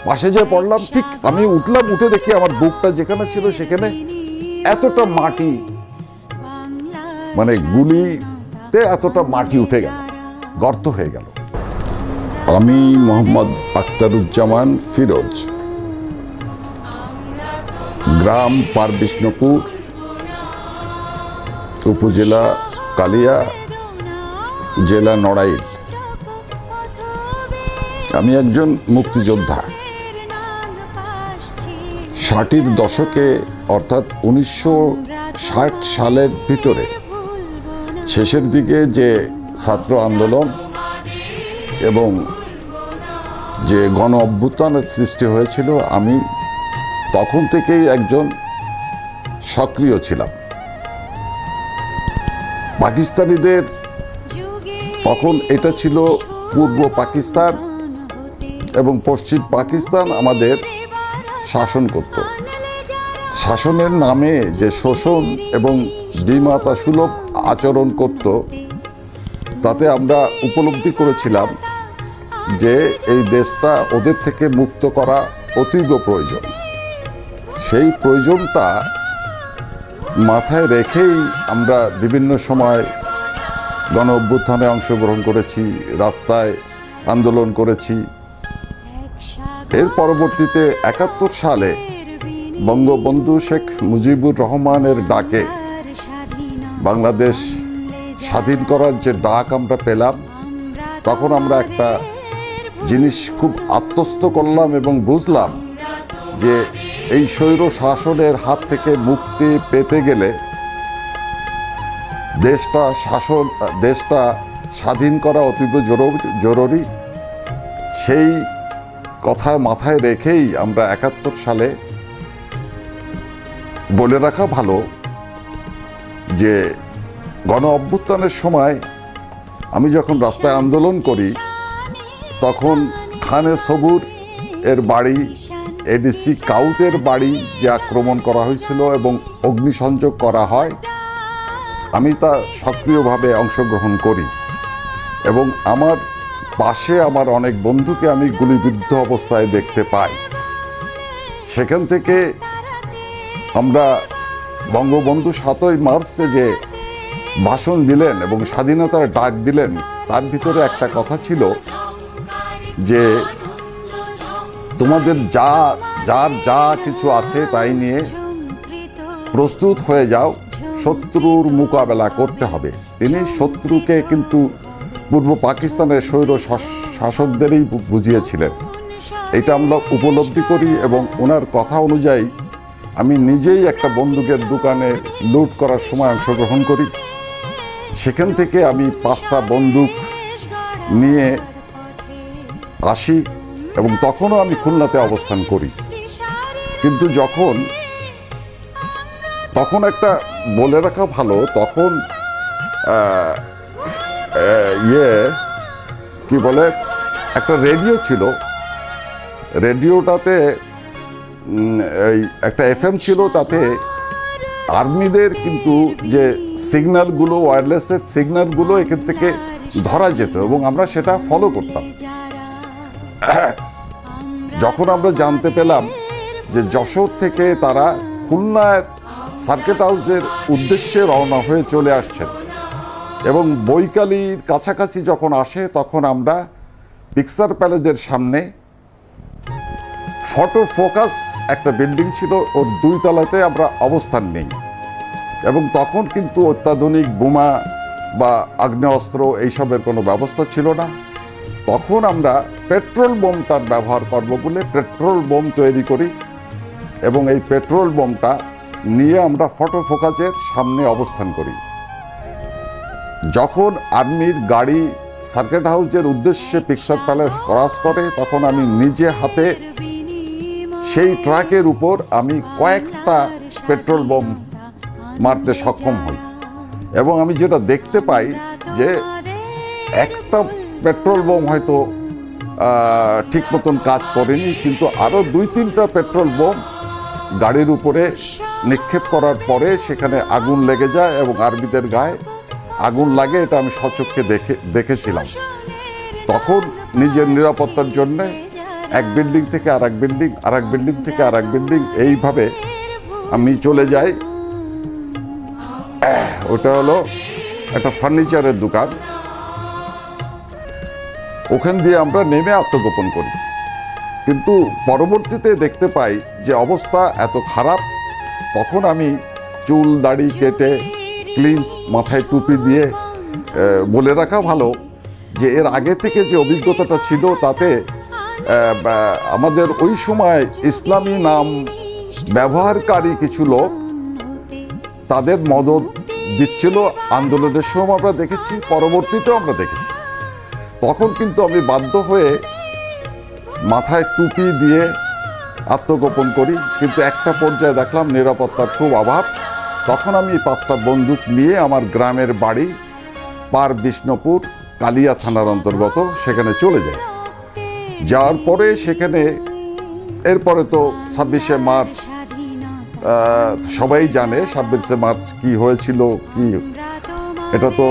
পাশে যে পড়লাম, ঠিক আমি উঠলাম, উঠে দেখি আমার বুকটা যেখানে ছিল সেখানে এতটা মাটি, মানে গুলিতে এতটা মাটি উঠে গেল, গর্ত হয়ে গেল। আমি মোহাম্মদ আখতারুজ্জামান ফিরোজ, গ্রাম পারবিষ্ণপুর, উপজেলা কালিয়া, জেলা নড়াইল। আমি একজন মুক্তিযোদ্ধা। 60-এর দশকে অর্থাৎ 1960 সালের ভিতরে শেষের দিকে যে ছাত্র আন্দোলন এবং যে গণ অভ্যুত্থানের সৃষ্টি হয়েছিল, আমি তখন থেকেই একজন সক্রিয় ছিলাম। পাকিস্তানিদের তখন এটা ছিল পূর্ব পাকিস্তান এবং পশ্চিম পাকিস্তান আমাদের শাসন করত। শাসনের নামে যে শোষণ এবং দ্বিমাতা সুলভ আচরণ করত, তাতে আমরা উপলব্ধি করেছিলাম যে এই দেশটা ওদের থেকে মুক্ত করা অতীব প্রয়োজন। সেই প্রয়োজনটা মাথায় রেখেই আমরা বিভিন্ন সময় গণ অভ্যুত্থানে অংশগ্রহণ করেছি, রাস্তায় আন্দোলন করেছি। এর পরবর্তীতে 71 সালে বঙ্গবন্ধু শেখ মুজিবুর রহমানের ডাকে বাংলাদেশ স্বাধীন করার যে ডাক আমরা পেলাম, তখন আমরা একটা জিনিস খুব আত্মস্থ করলাম এবং বুঝলাম যে এই স্বৈর শাসনের হাত থেকে মুক্তি পেতে গেলে দেশটা স্বাধীন করা অতীব জরুরি। সেই কথা মাথায় রেখেই আমরা 71 সালে, বলে রাখা ভালো যে গণ অভ্যুত্থানের সময় আমি যখন রাস্তায় আন্দোলন করি, তখন খানে সবুর এর বাড়ি, এডিসি কাউতের বাড়ি যে আক্রমণ করা হয়েছিল এবং অগ্নিসংযোগ করা হয়, আমি তা সক্রিয়ভাবে অংশগ্রহণ করি এবং আমার পাশে আমার অনেক বন্ধুকে আমি গুলিবিদ্ধ অবস্থায় দেখতে পাই। সেখান থেকে আমরা বঙ্গবন্ধু 7ই মার্চে যে ভাষণ দিলেন এবং স্বাধীনতার ডাক দিলেন, তার ভিতরে একটা কথা ছিল যে তোমাদের যা কিছু আছে তাই নিয়ে প্রস্তুত হয়ে যাও, শত্রুর মোকাবেলা করতে হবে। তিনি শত্রুকে কিন্তু পূর্ব পাকিস্তানের স্বৈর শাসকদেরই বুঝিয়েছিলেন। এটা আমরা উপলব্ধি করি এবং ওনার কথা অনুযায়ী আমি নিজেই একটা বন্দুকের দোকানে লুট করার সময় অংশগ্রহণ করি। সেখান থেকে আমি 5টা বন্দুক নিয়ে আসি এবং তখনও আমি খুলনাতে অবস্থান করি। কিন্তু তখন একটা বলে রাখা ভালো, তখন কি বলে, একটা রেডিও ছিল। রেডিওটাতে একটা FM ছিল, তাতে আর্মিদের কিন্তু যে সিগন্যালগুলো, ওয়্যারলেসের সিগন্যালগুলো এখান থেকে ধরা যেত এবং আমরা সেটা ফলো করতাম। যখন আমরা জানতে পেলাম যে যশোর থেকে তারা খুলনার সার্কিট হাউসের উদ্দেশ্যে রওনা হয়ে চলে আসছেন এবং বৈকালীর কাছাকাছি যখন আসে, তখন আমরা পিকচার প্যালেসের সামনে, ফটো ফোকাস একটা বিল্ডিং ছিল, ওর 2 তলাতে আমরা অবস্থান নেই এবং তখন কিন্তু অত্যাধুনিক বোমা বা আগ্নেয়াস্ত্র এইসবের কোনো ব্যবস্থা ছিল না। তখন আমরা পেট্রোল বোমটার ব্যবহার করব বলে পেট্রোল বোম তৈরি করি এবং এই পেট্রোল বোমটা নিয়ে আমরা ফটো ফোকাসের সামনে অবস্থান করি। যখন আর্মির গাড়ি সার্কিট হাউসের উদ্দেশ্যে পিকচার প্যালেস ক্রস করে, তখন আমি নিজে হাতে সেই ট্রাকের উপর আমি কয়েকটা পেট্রোল বোম মারতে সক্ষম হই এবং আমি যেটা দেখতে পাই যে একটা পেট্রোল বোম হয়তো ঠিক মতন কাজ করেনি, কিন্তু আরও 2-3টা পেট্রোল বোম গাড়ির উপরে নিক্ষেপ করার পরে সেখানে আগুন লেগে যায় এবং আর্মিদের গায়ে আগুন লাগে। এটা আমি সচক্ষে দেখেছিলাম। তখন নিজের নিরাপত্তার জন্য এক বিল্ডিং থেকে আর এক বিল্ডিং, আর এক বিল্ডিং থেকে আর এক বিল্ডিং, এইভাবে আমি চলে যাই। ওটা হলো একটা ফার্নিচারের দোকান। ওখান দিয়ে আমরা নেমে আত্মগোপন করি। কিন্তু পরবর্তীতে দেখতে পাই যে অবস্থা এত খারাপ, তখন আমি চুল দাড়ি কেটে ক্লিন, মাথায় টুপি দিয়ে, বলে রাখা ভালো যে এর আগে থেকে যে অভিজ্ঞতাটা ছিল তাতে আমাদের ওই সময় ইসলামী নাম ব্যবহারকারী কিছু লোক তাদের মদত দিচ্ছিল আন্দোলনের সময় আমরা দেখেছি, পরবর্তীতেও আমরা দেখেছি। তখন কিন্তু আমি বাধ্য হয়ে মাথায় টুপি দিয়ে আত্মগোপন করি। কিন্তু একটা পর্যায়ে দেখলাম নিরাপত্তার খুব অভাব। তখন আমি 5টা বন্দুক নিয়ে আমার গ্রামের বাড়ি পার বিষ্ণুপুর কালিয়া থানার অন্তর্গত সেখানে চলে যাই। যাওয়ার পরে সেখানে এরপরে তো 26শে মার্চ সবাই জানে 26শে মার্চ কি হয়েছিল, কি এটা তো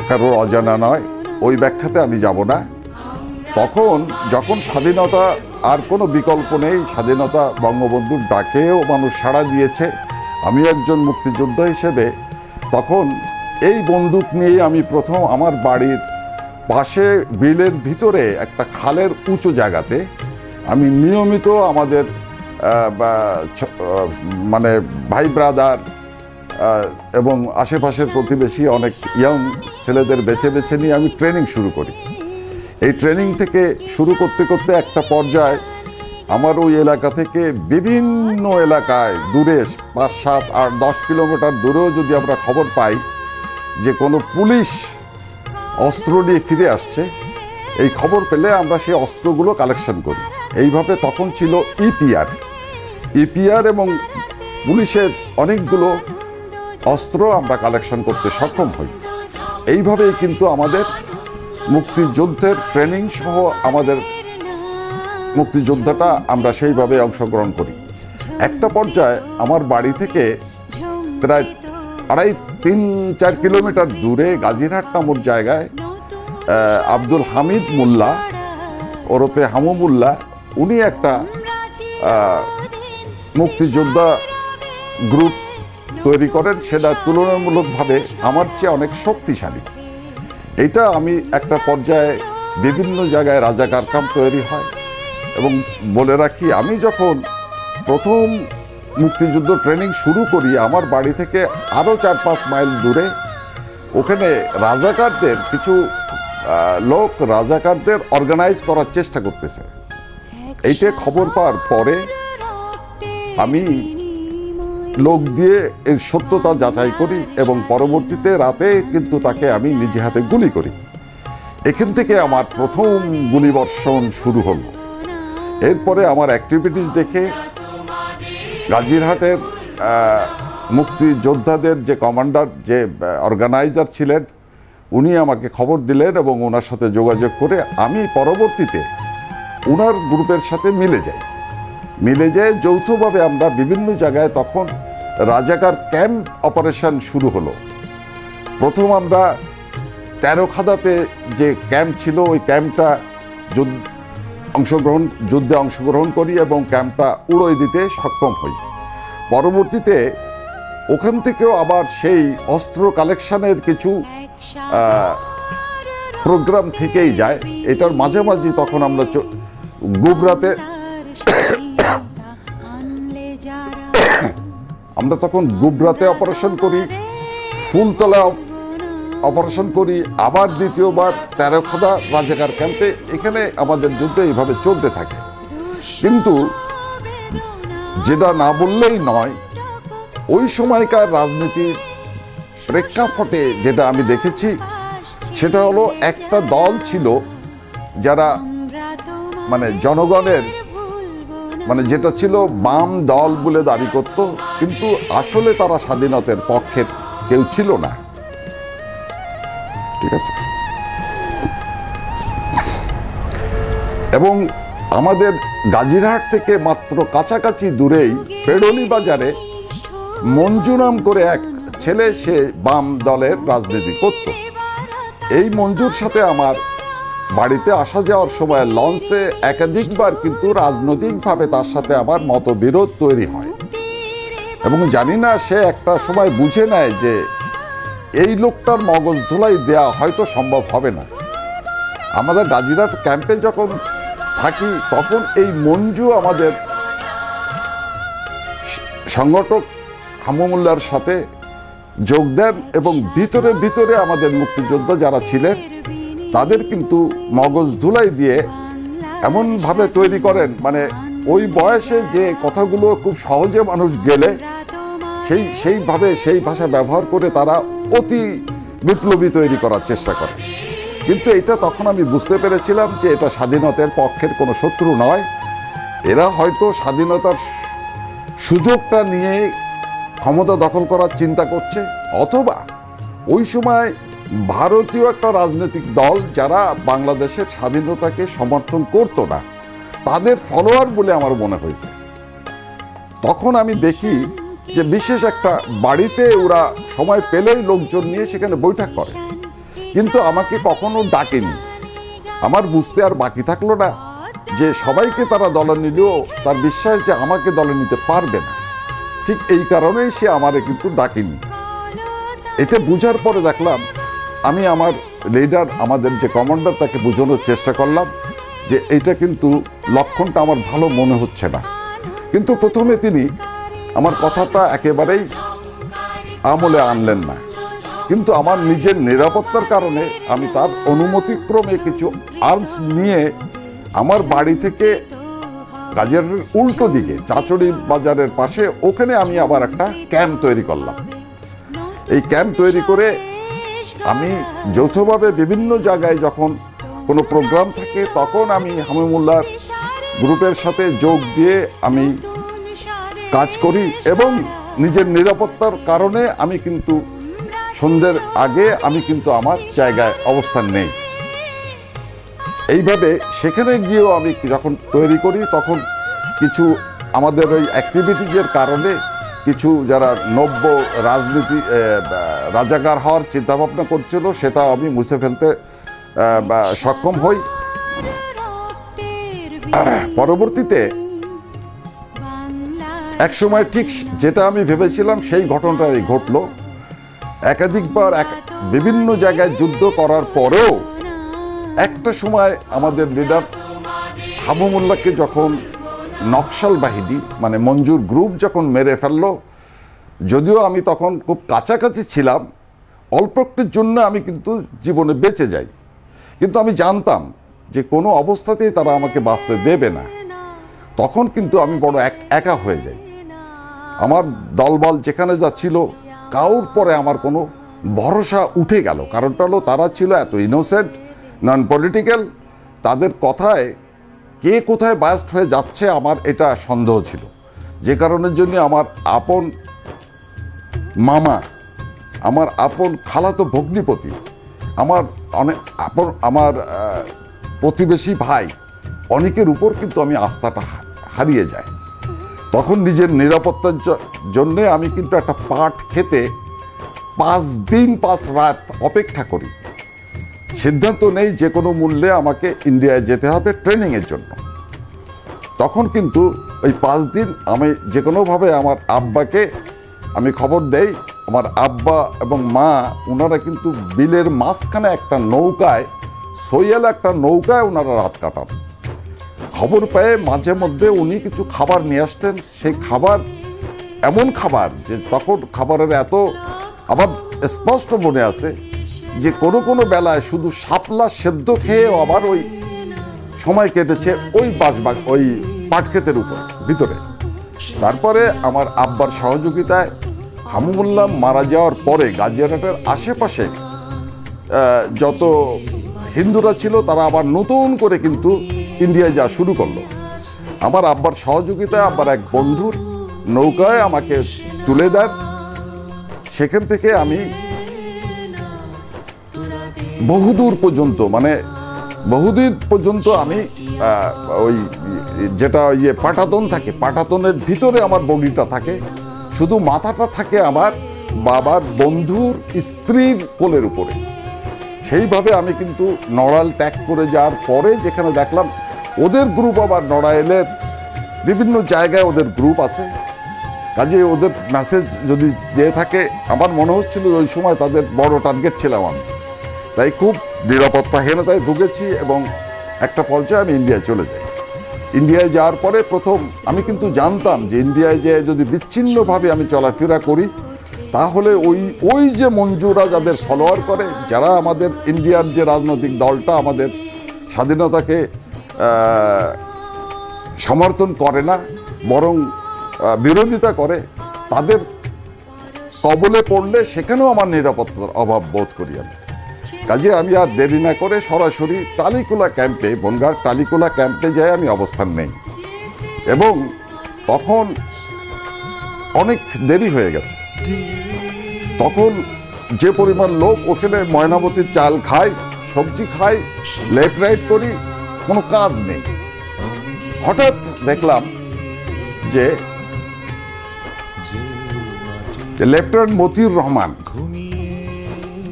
কারোর অজানা নয়, ওই ব্যাখ্যাতে আমি যাব না। তখন যখন স্বাধীনতা আর কোনো বিকল্প নেই, স্বাধীনতা বঙ্গবন্ধুর ডাকেও মানুষ সাড়া দিয়েছে, আমি একজন মুক্তিযোদ্ধা হিসেবে তখন এই বন্দুক নিয়ে আমি প্রথম আমার বাড়ির পাশে বিলের ভিতরে একটা খালের উঁচু জায়গাতে আমি নিয়মিত আমাদের মানে ভাই ব্রাদার এবং আশেপাশের প্রতিবেশী অনেক ইয়াং ছেলেদের বেছে বেছে নিয়ে আমি ট্রেনিং শুরু করি। এই ট্রেনিং থেকে শুরু করতে করতে একটা পর্যায়ে আমার ওই এলাকা থেকে বিভিন্ন এলাকায় দূরে 5, 7, 8, 10 কিলোমিটার দূরেও যদি আমরা খবর পাই যে কোনো পুলিশ অস্ত্র নিয়ে ফিরে আসছে, এই খবর পেলে আমরা সেই অস্ত্রগুলো কালেকশন করি। এইভাবে তখন ছিল ইপিআর এবং পুলিশের অনেকগুলো অস্ত্র আমরা কালেকশন করতে সক্ষম হই। এইভাবেই কিন্তু আমাদের মুক্তিযুদ্ধের ট্রেনিং সহ আমাদের মুক্তিযোদ্ধাটা আমরা সেইভাবে অংশগ্রহণ করি। একটা পর্যায়ে আমার বাড়ি থেকে প্রায় 2.5-3-4 কিলোমিটার দূরে গাজীরহাট নামক জায়গায় আব্দুল হামিদ মোল্লা ওরফে হামু মোল্লা, উনি একটা মুক্তিযোদ্ধা গ্রুপ তৈরি করেন। সেটা তুলনামূলকভাবে আমার চেয়ে অনেক শক্তিশালী। এটা আমি একটা পর্যায়ে বিভিন্ন জায়গায় রাজাকার ক্যাম্প তৈরি হয়। এবং বলে রাখি, আমি যখন প্রথম মুক্তিযুদ্ধ ট্রেনিং শুরু করি আমার বাড়ি থেকে আরও 4-5 মাইল দূরে, ওখানে রাজাকারদের কিছু লোক রাজাকারদের অর্গানাইজ করার চেষ্টা করতেছে। এইটা খবর পাওয়ার পরে আমি লোক দিয়ে এর সত্যতা যাচাই করি এবং পরবর্তীতে রাতে কিন্তু তাকে আমি নিজে হাতে গুলি করি। এখান থেকে আমার প্রথম গুলিবর্ষণ শুরু হলো। এরপরে আমার অ্যাক্টিভিটিস দেখে গাজীরহাটের মুক্তিযোদ্ধাদের যে কমান্ডার, যে অর্গানাইজার ছিলেন, উনি আমাকে খবর দিলেন এবং ওনার সাথে যোগাযোগ করে আমি পরবর্তীতে ওনার গ্রুপের সাথে মিলে যাই যৌথভাবে আমরা বিভিন্ন জায়গায় তখন রাজাকার ক্যাম্প অপারেশন শুরু হলো। প্রথম আমরা 13 খাদাতে যে ক্যাম্প ছিল ওই ক্যাম্পটা যুদ্ধে অংশগ্রহণ করি এবং ক্যাম্পটা উড়িয়ে দিতে সক্ষম হই। পরবর্তীতে ওখান থেকেও আবার সেই অস্ত্র কালেকশনের কিছু প্রোগ্রাম থেকেই যায়। এটার মাঝামাঝি তখন আমরা গুবরাতে অপারেশন করি, ফুলতলা অপারেশন করি, আবার দ্বিতীয়বার 13 খাদা রাজাকার ক্যাম্পে। এখানে আমাদের যুদ্ধ এইভাবে চলতে থাকে। কিন্তু যেটা না বললেই নয়, ওই সময়কার রাজনীতির প্রেক্ষাপটে যেটা আমি দেখেছি সেটা হলো একটা দল ছিল যারা মানে জনগণের মানে যেটা ছিল বাম দল বলে দাবি করত, কিন্তু আসলে তারা স্বাধীনতার পক্ষের কেউ ছিল না। ঠিক আছে। এবং আমাদের গাজীরহাট থেকে মাত্র কাছাকাছি দূরেই পেড়লি বাজারে মঞ্জু নাম করে এক ছেলে, সে বাম দলের রাজনীতি করত। এই মঞ্জুর সাথে আমার বাড়িতে আসা যাওয়ার সময় লঞ্চে একাধিকবার কিন্তু রাজনৈতিকভাবে তার সাথে আমার মতবিরোধ তৈরি হয়, এবং জানি না সে একটা সময় বুঝে নেয় যে এই লোকটার মগজ ধোলাই দেওয়া হয়তো সম্ভব হবে না। আমাদের গাজীরহাট ক্যাম্পে যখন থাকি তখন এই মঞ্জু আমাদের সংগঠক হামুমুল্লার সাথে যোগ দেন, এবং ভিতরে ভিতরে আমাদের মুক্তিযোদ্ধা যারা ছিলেন তাদের কিন্তু মগজ ধুলাই দিয়ে এমনভাবে তৈরি করেন, মানে ওই বয়সে যে কথাগুলো খুব সহজে মানুষ গেলে সেইভাবে সেই ভাষা ব্যবহার করে তারা অতি বিপ্লবী তৈরি করার চেষ্টা করে। কিন্তু এটা তখন আমি বুঝতে পেরেছিলাম যে এটা স্বাধীনতার পক্ষের কোনো শত্রু নয়, এরা হয়তো স্বাধীনতার সুযোগটা নিয়ে ক্ষমতা দখল করার চিন্তা করছে, অথবা ওই সময় ভারতীয় একটা রাজনৈতিক দল যারা বাংলাদেশের স্বাধীনতাকে সমর্থন করতো না তাদের ফলোয়ার বলে আমার মনে হয়েছে। তখন আমি দেখি যে বিশেষ একটা বাড়িতে ওরা সময় পেলেই লোকজন নিয়ে সেখানে বৈঠক করে, কিন্তু আমাকে কখনো ডাকেনি। আমার বুঝতে আর বাকি থাকলো না যে সবাইকে তারা দলে নিলেও তার বিশ্বাস যে আমাকে দলে নিতে পারবে না, ঠিক এই কারণেই সে আমারে কিন্তু ডাকেনি। এটা বুঝার পরে দেখলাম আমি আমার লিডার, আমাদের যে কমান্ডার, তাকে বোঝানোর চেষ্টা করলাম যে এটা কিন্তু লক্ষণটা আমার ভালো মনে হচ্ছে না। কিন্তু প্রথমে তিনি আমার কথাটা একেবারেই আমলে আনলেন না, কিন্তু আমার নিজের নিরাপত্তার কারণে আমি তার অনুমতিক্রমে কিছু আর্মস নিয়ে আমার বাড়ি থেকে গাজীরহাটের উল্টো দিকে চাচড়ি বাজারের পাশে ওখানে আমি আবার একটা ক্যাম্প তৈরি করলাম। এই ক্যাম্প তৈরি করে আমি যৌথভাবে বিভিন্ন জায়গায় যখন কোনো প্রোগ্রাম থাকে তখন আমি হামিমুল্লাহর গ্রুপের সাথে যোগ দিয়ে আমি কাজ করি, এবং নিজের নিরাপত্তার কারণে আমি কিন্তু সন্ধ্যের আগে আমি কিন্তু আমার জায়গায় অবস্থান নেই। এইভাবে সেখানে গিয়েও আমি যখন তৈরি করি তখন কিছু আমাদের ওই অ্যাক্টিভিটিজের কারণে কিছু যারা নব্য রাজনীতি রাজাকার হওয়ার চিন্তাভাবনা করছিল সেটা আমি মুছে ফেলতে সক্ষম হই। পরবর্তীতে এক সময় ঠিক যেটা আমি ভেবেছিলাম সেই ঘটনাটাই ঘটলো। একাধিকবার বিভিন্ন জায়গায় যুদ্ধ করার পরেও একটা সময় আমাদের লিডার হামুমুল্লাহকে যখন নকশাল বাহিনী মানে মঞ্জুর গ্রুপ যখন মেরে ফেললো, যদিও আমি তখন খুব কাছাকাছি ছিলাম, অল্প একটুর জন্য আমি কিন্তু জীবনে বেঁচে যাই, কিন্তু আমি জানতাম যে কোনো অবস্থাতেই তারা আমাকে বাঁচতে দেবে না। তখন কিন্তু আমি বড় একা হয়ে যাই। আমার দলবল যেখানে যাচ্ছিল কারোর পরে আমার কোনো ভরসা উঠে গেল। কারণটা হলো তারা ছিল এত ইনোসেন্ট, নন পলিটিক্যাল, তাদের কথায় কে কোথায় বায়াস্ট হয়ে যাচ্ছে আমার এটা সন্দেহ ছিল। যে কারণের জন্য আমার আপন মামা, আমার আপন খালাতো ভগ্নিপতি, আমার আমার প্রতিবেশী ভাই অনেকের উপর কিন্তু আমি আস্থাটা হারিয়ে যাই। তখন নিজের নিরাপত্তার জন্যে আমি কিন্তু একটা পাট খেতে 5 দিন 5 রাত অপেক্ষা করি। সিদ্ধান্ত নেই যে কোনো মূল্যে আমাকে ইন্ডিয়ায় যেতে হবে ট্রেনিংয়ের জন্য। তখন কিন্তু ওই 5 দিন আমি যে কোনোভাবে আমার আব্বাকে আমি খবর দেই। আমার আব্বা এবং মা ওনারা কিন্তু বিলের মাঝখানে একটা নৌকায়, সৈয়াল একটা নৌকায় ওনারা রাত কাটান। খবর পেয়ে মাঝে মধ্যে উনি কিছু খাবার নিয়ে আসতেন। সেই খাবার এমন খাবার যে তখন খাবারের এত আমার স্পষ্ট মনে আছে যে কোনো কোনো বেলায় শুধু শাপলা সেদ্ধ খেয়েও আবার ওই সময় কেটেছে ওই ওই পাটক্ষেতের উপর ভিতরে। তারপরে আমার আব্বার সহযোগিতায় হামুমুল্লাহ মারা যাওয়ার পরে গাজীরহাটের আশেপাশে যত হিন্দুরা ছিল তারা আবার নতুন করে কিন্তু ইন্ডিয়ায় যাওয়া শুরু করলো। আমার আব্বার সহযোগিতায় আব্বার এক বন্ধুর নৌকায় আমাকে তুলে দেন। সেখান থেকে আমি বহুদূর পর্যন্ত আমি ওই যেটা পাটাতন থাকে, পাটাতনের ভিতরে আমার বডিটা থাকে, শুধু মাথাটা থাকে আমার বাবার বন্ধুর স্ত্রীর কোলের উপরে। সেইভাবে আমি কিন্তু নড়াইল ত্যাগ করে যাওয়ার পরে যেখানে দেখলাম ওদের গ্রুপ, আবার নড়াইলের বিভিন্ন জায়গায় ওদের গ্রুপ আছে, কাজে ওদের মেসেজ যদি যেয়ে থাকে, আমার মনে হচ্ছিল ওই সময় তাদের বড় টার্গেট ছিলাম আমি, তাই খুব নিরাপত্তাহীনতায় ভুগেছি এবং একটা পর্যায়ে আমি ইন্ডিয়ায় চলে যাই। ইন্ডিয়ায় যাওয়ার পরে প্রথম আমি কিন্তু জানতাম যে ইন্ডিয়ায় যেয়ে যদি বিচ্ছিন্নভাবে আমি চলাফেরা করি তাহলে ওই যে মঞ্জুরা যাদের ফলোয়ার করে, যারা আমাদের ইন্ডিয়ার যে রাজনৈতিক দলটা আমাদের স্বাধীনতাকে সমর্থন করে না বরং বিরোধিতা করে, তাদের কবলে পড়লে সেখানেও আমার নিরাপত্তার অভাব বোধ করি আমি। কাজে আমি আর দেরি না করে সরাসরি টালিকুলা ক্যাম্পে, বনগাঁর টালিকুলা ক্যাম্পে যাই আমি অবস্থান নেই। এবং তখন অনেক দেরি হয়ে গেছে, তখন যে পরিমাণ লোক ওখানে ময়নামতির চাল খায়, সবজি খায়, লেফট রাইট করি, কোনো কাজ নেই। হঠাৎ দেখলাম যে লেফটেন্যান্ট মতিউর রহমান,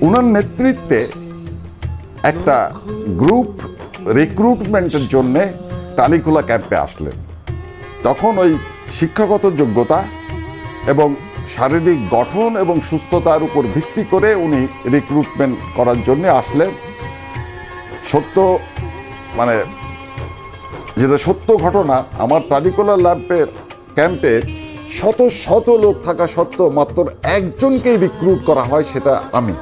উনার নেতৃত্বে একটা গ্রুপ রিক্রুটমেন্টের জন্য টালিখোলা ক্যাম্পে আসলেন। তখন ওই শিক্ষাগত যোগ্যতা এবং শারীরিক গঠন এবং সুস্থতার উপর ভিত্তি করে উনি রিক্রুটমেন্ট করার জন্য আসলেন। সত্য, মানে যেটা সত্য ঘটনা, আমার টালিখোলা ক্যাম্পে শত শত লোক থাকা সত্ত্বেও মাত্র একজনকেই রিক্রুট করা হয়, সেটা আমি।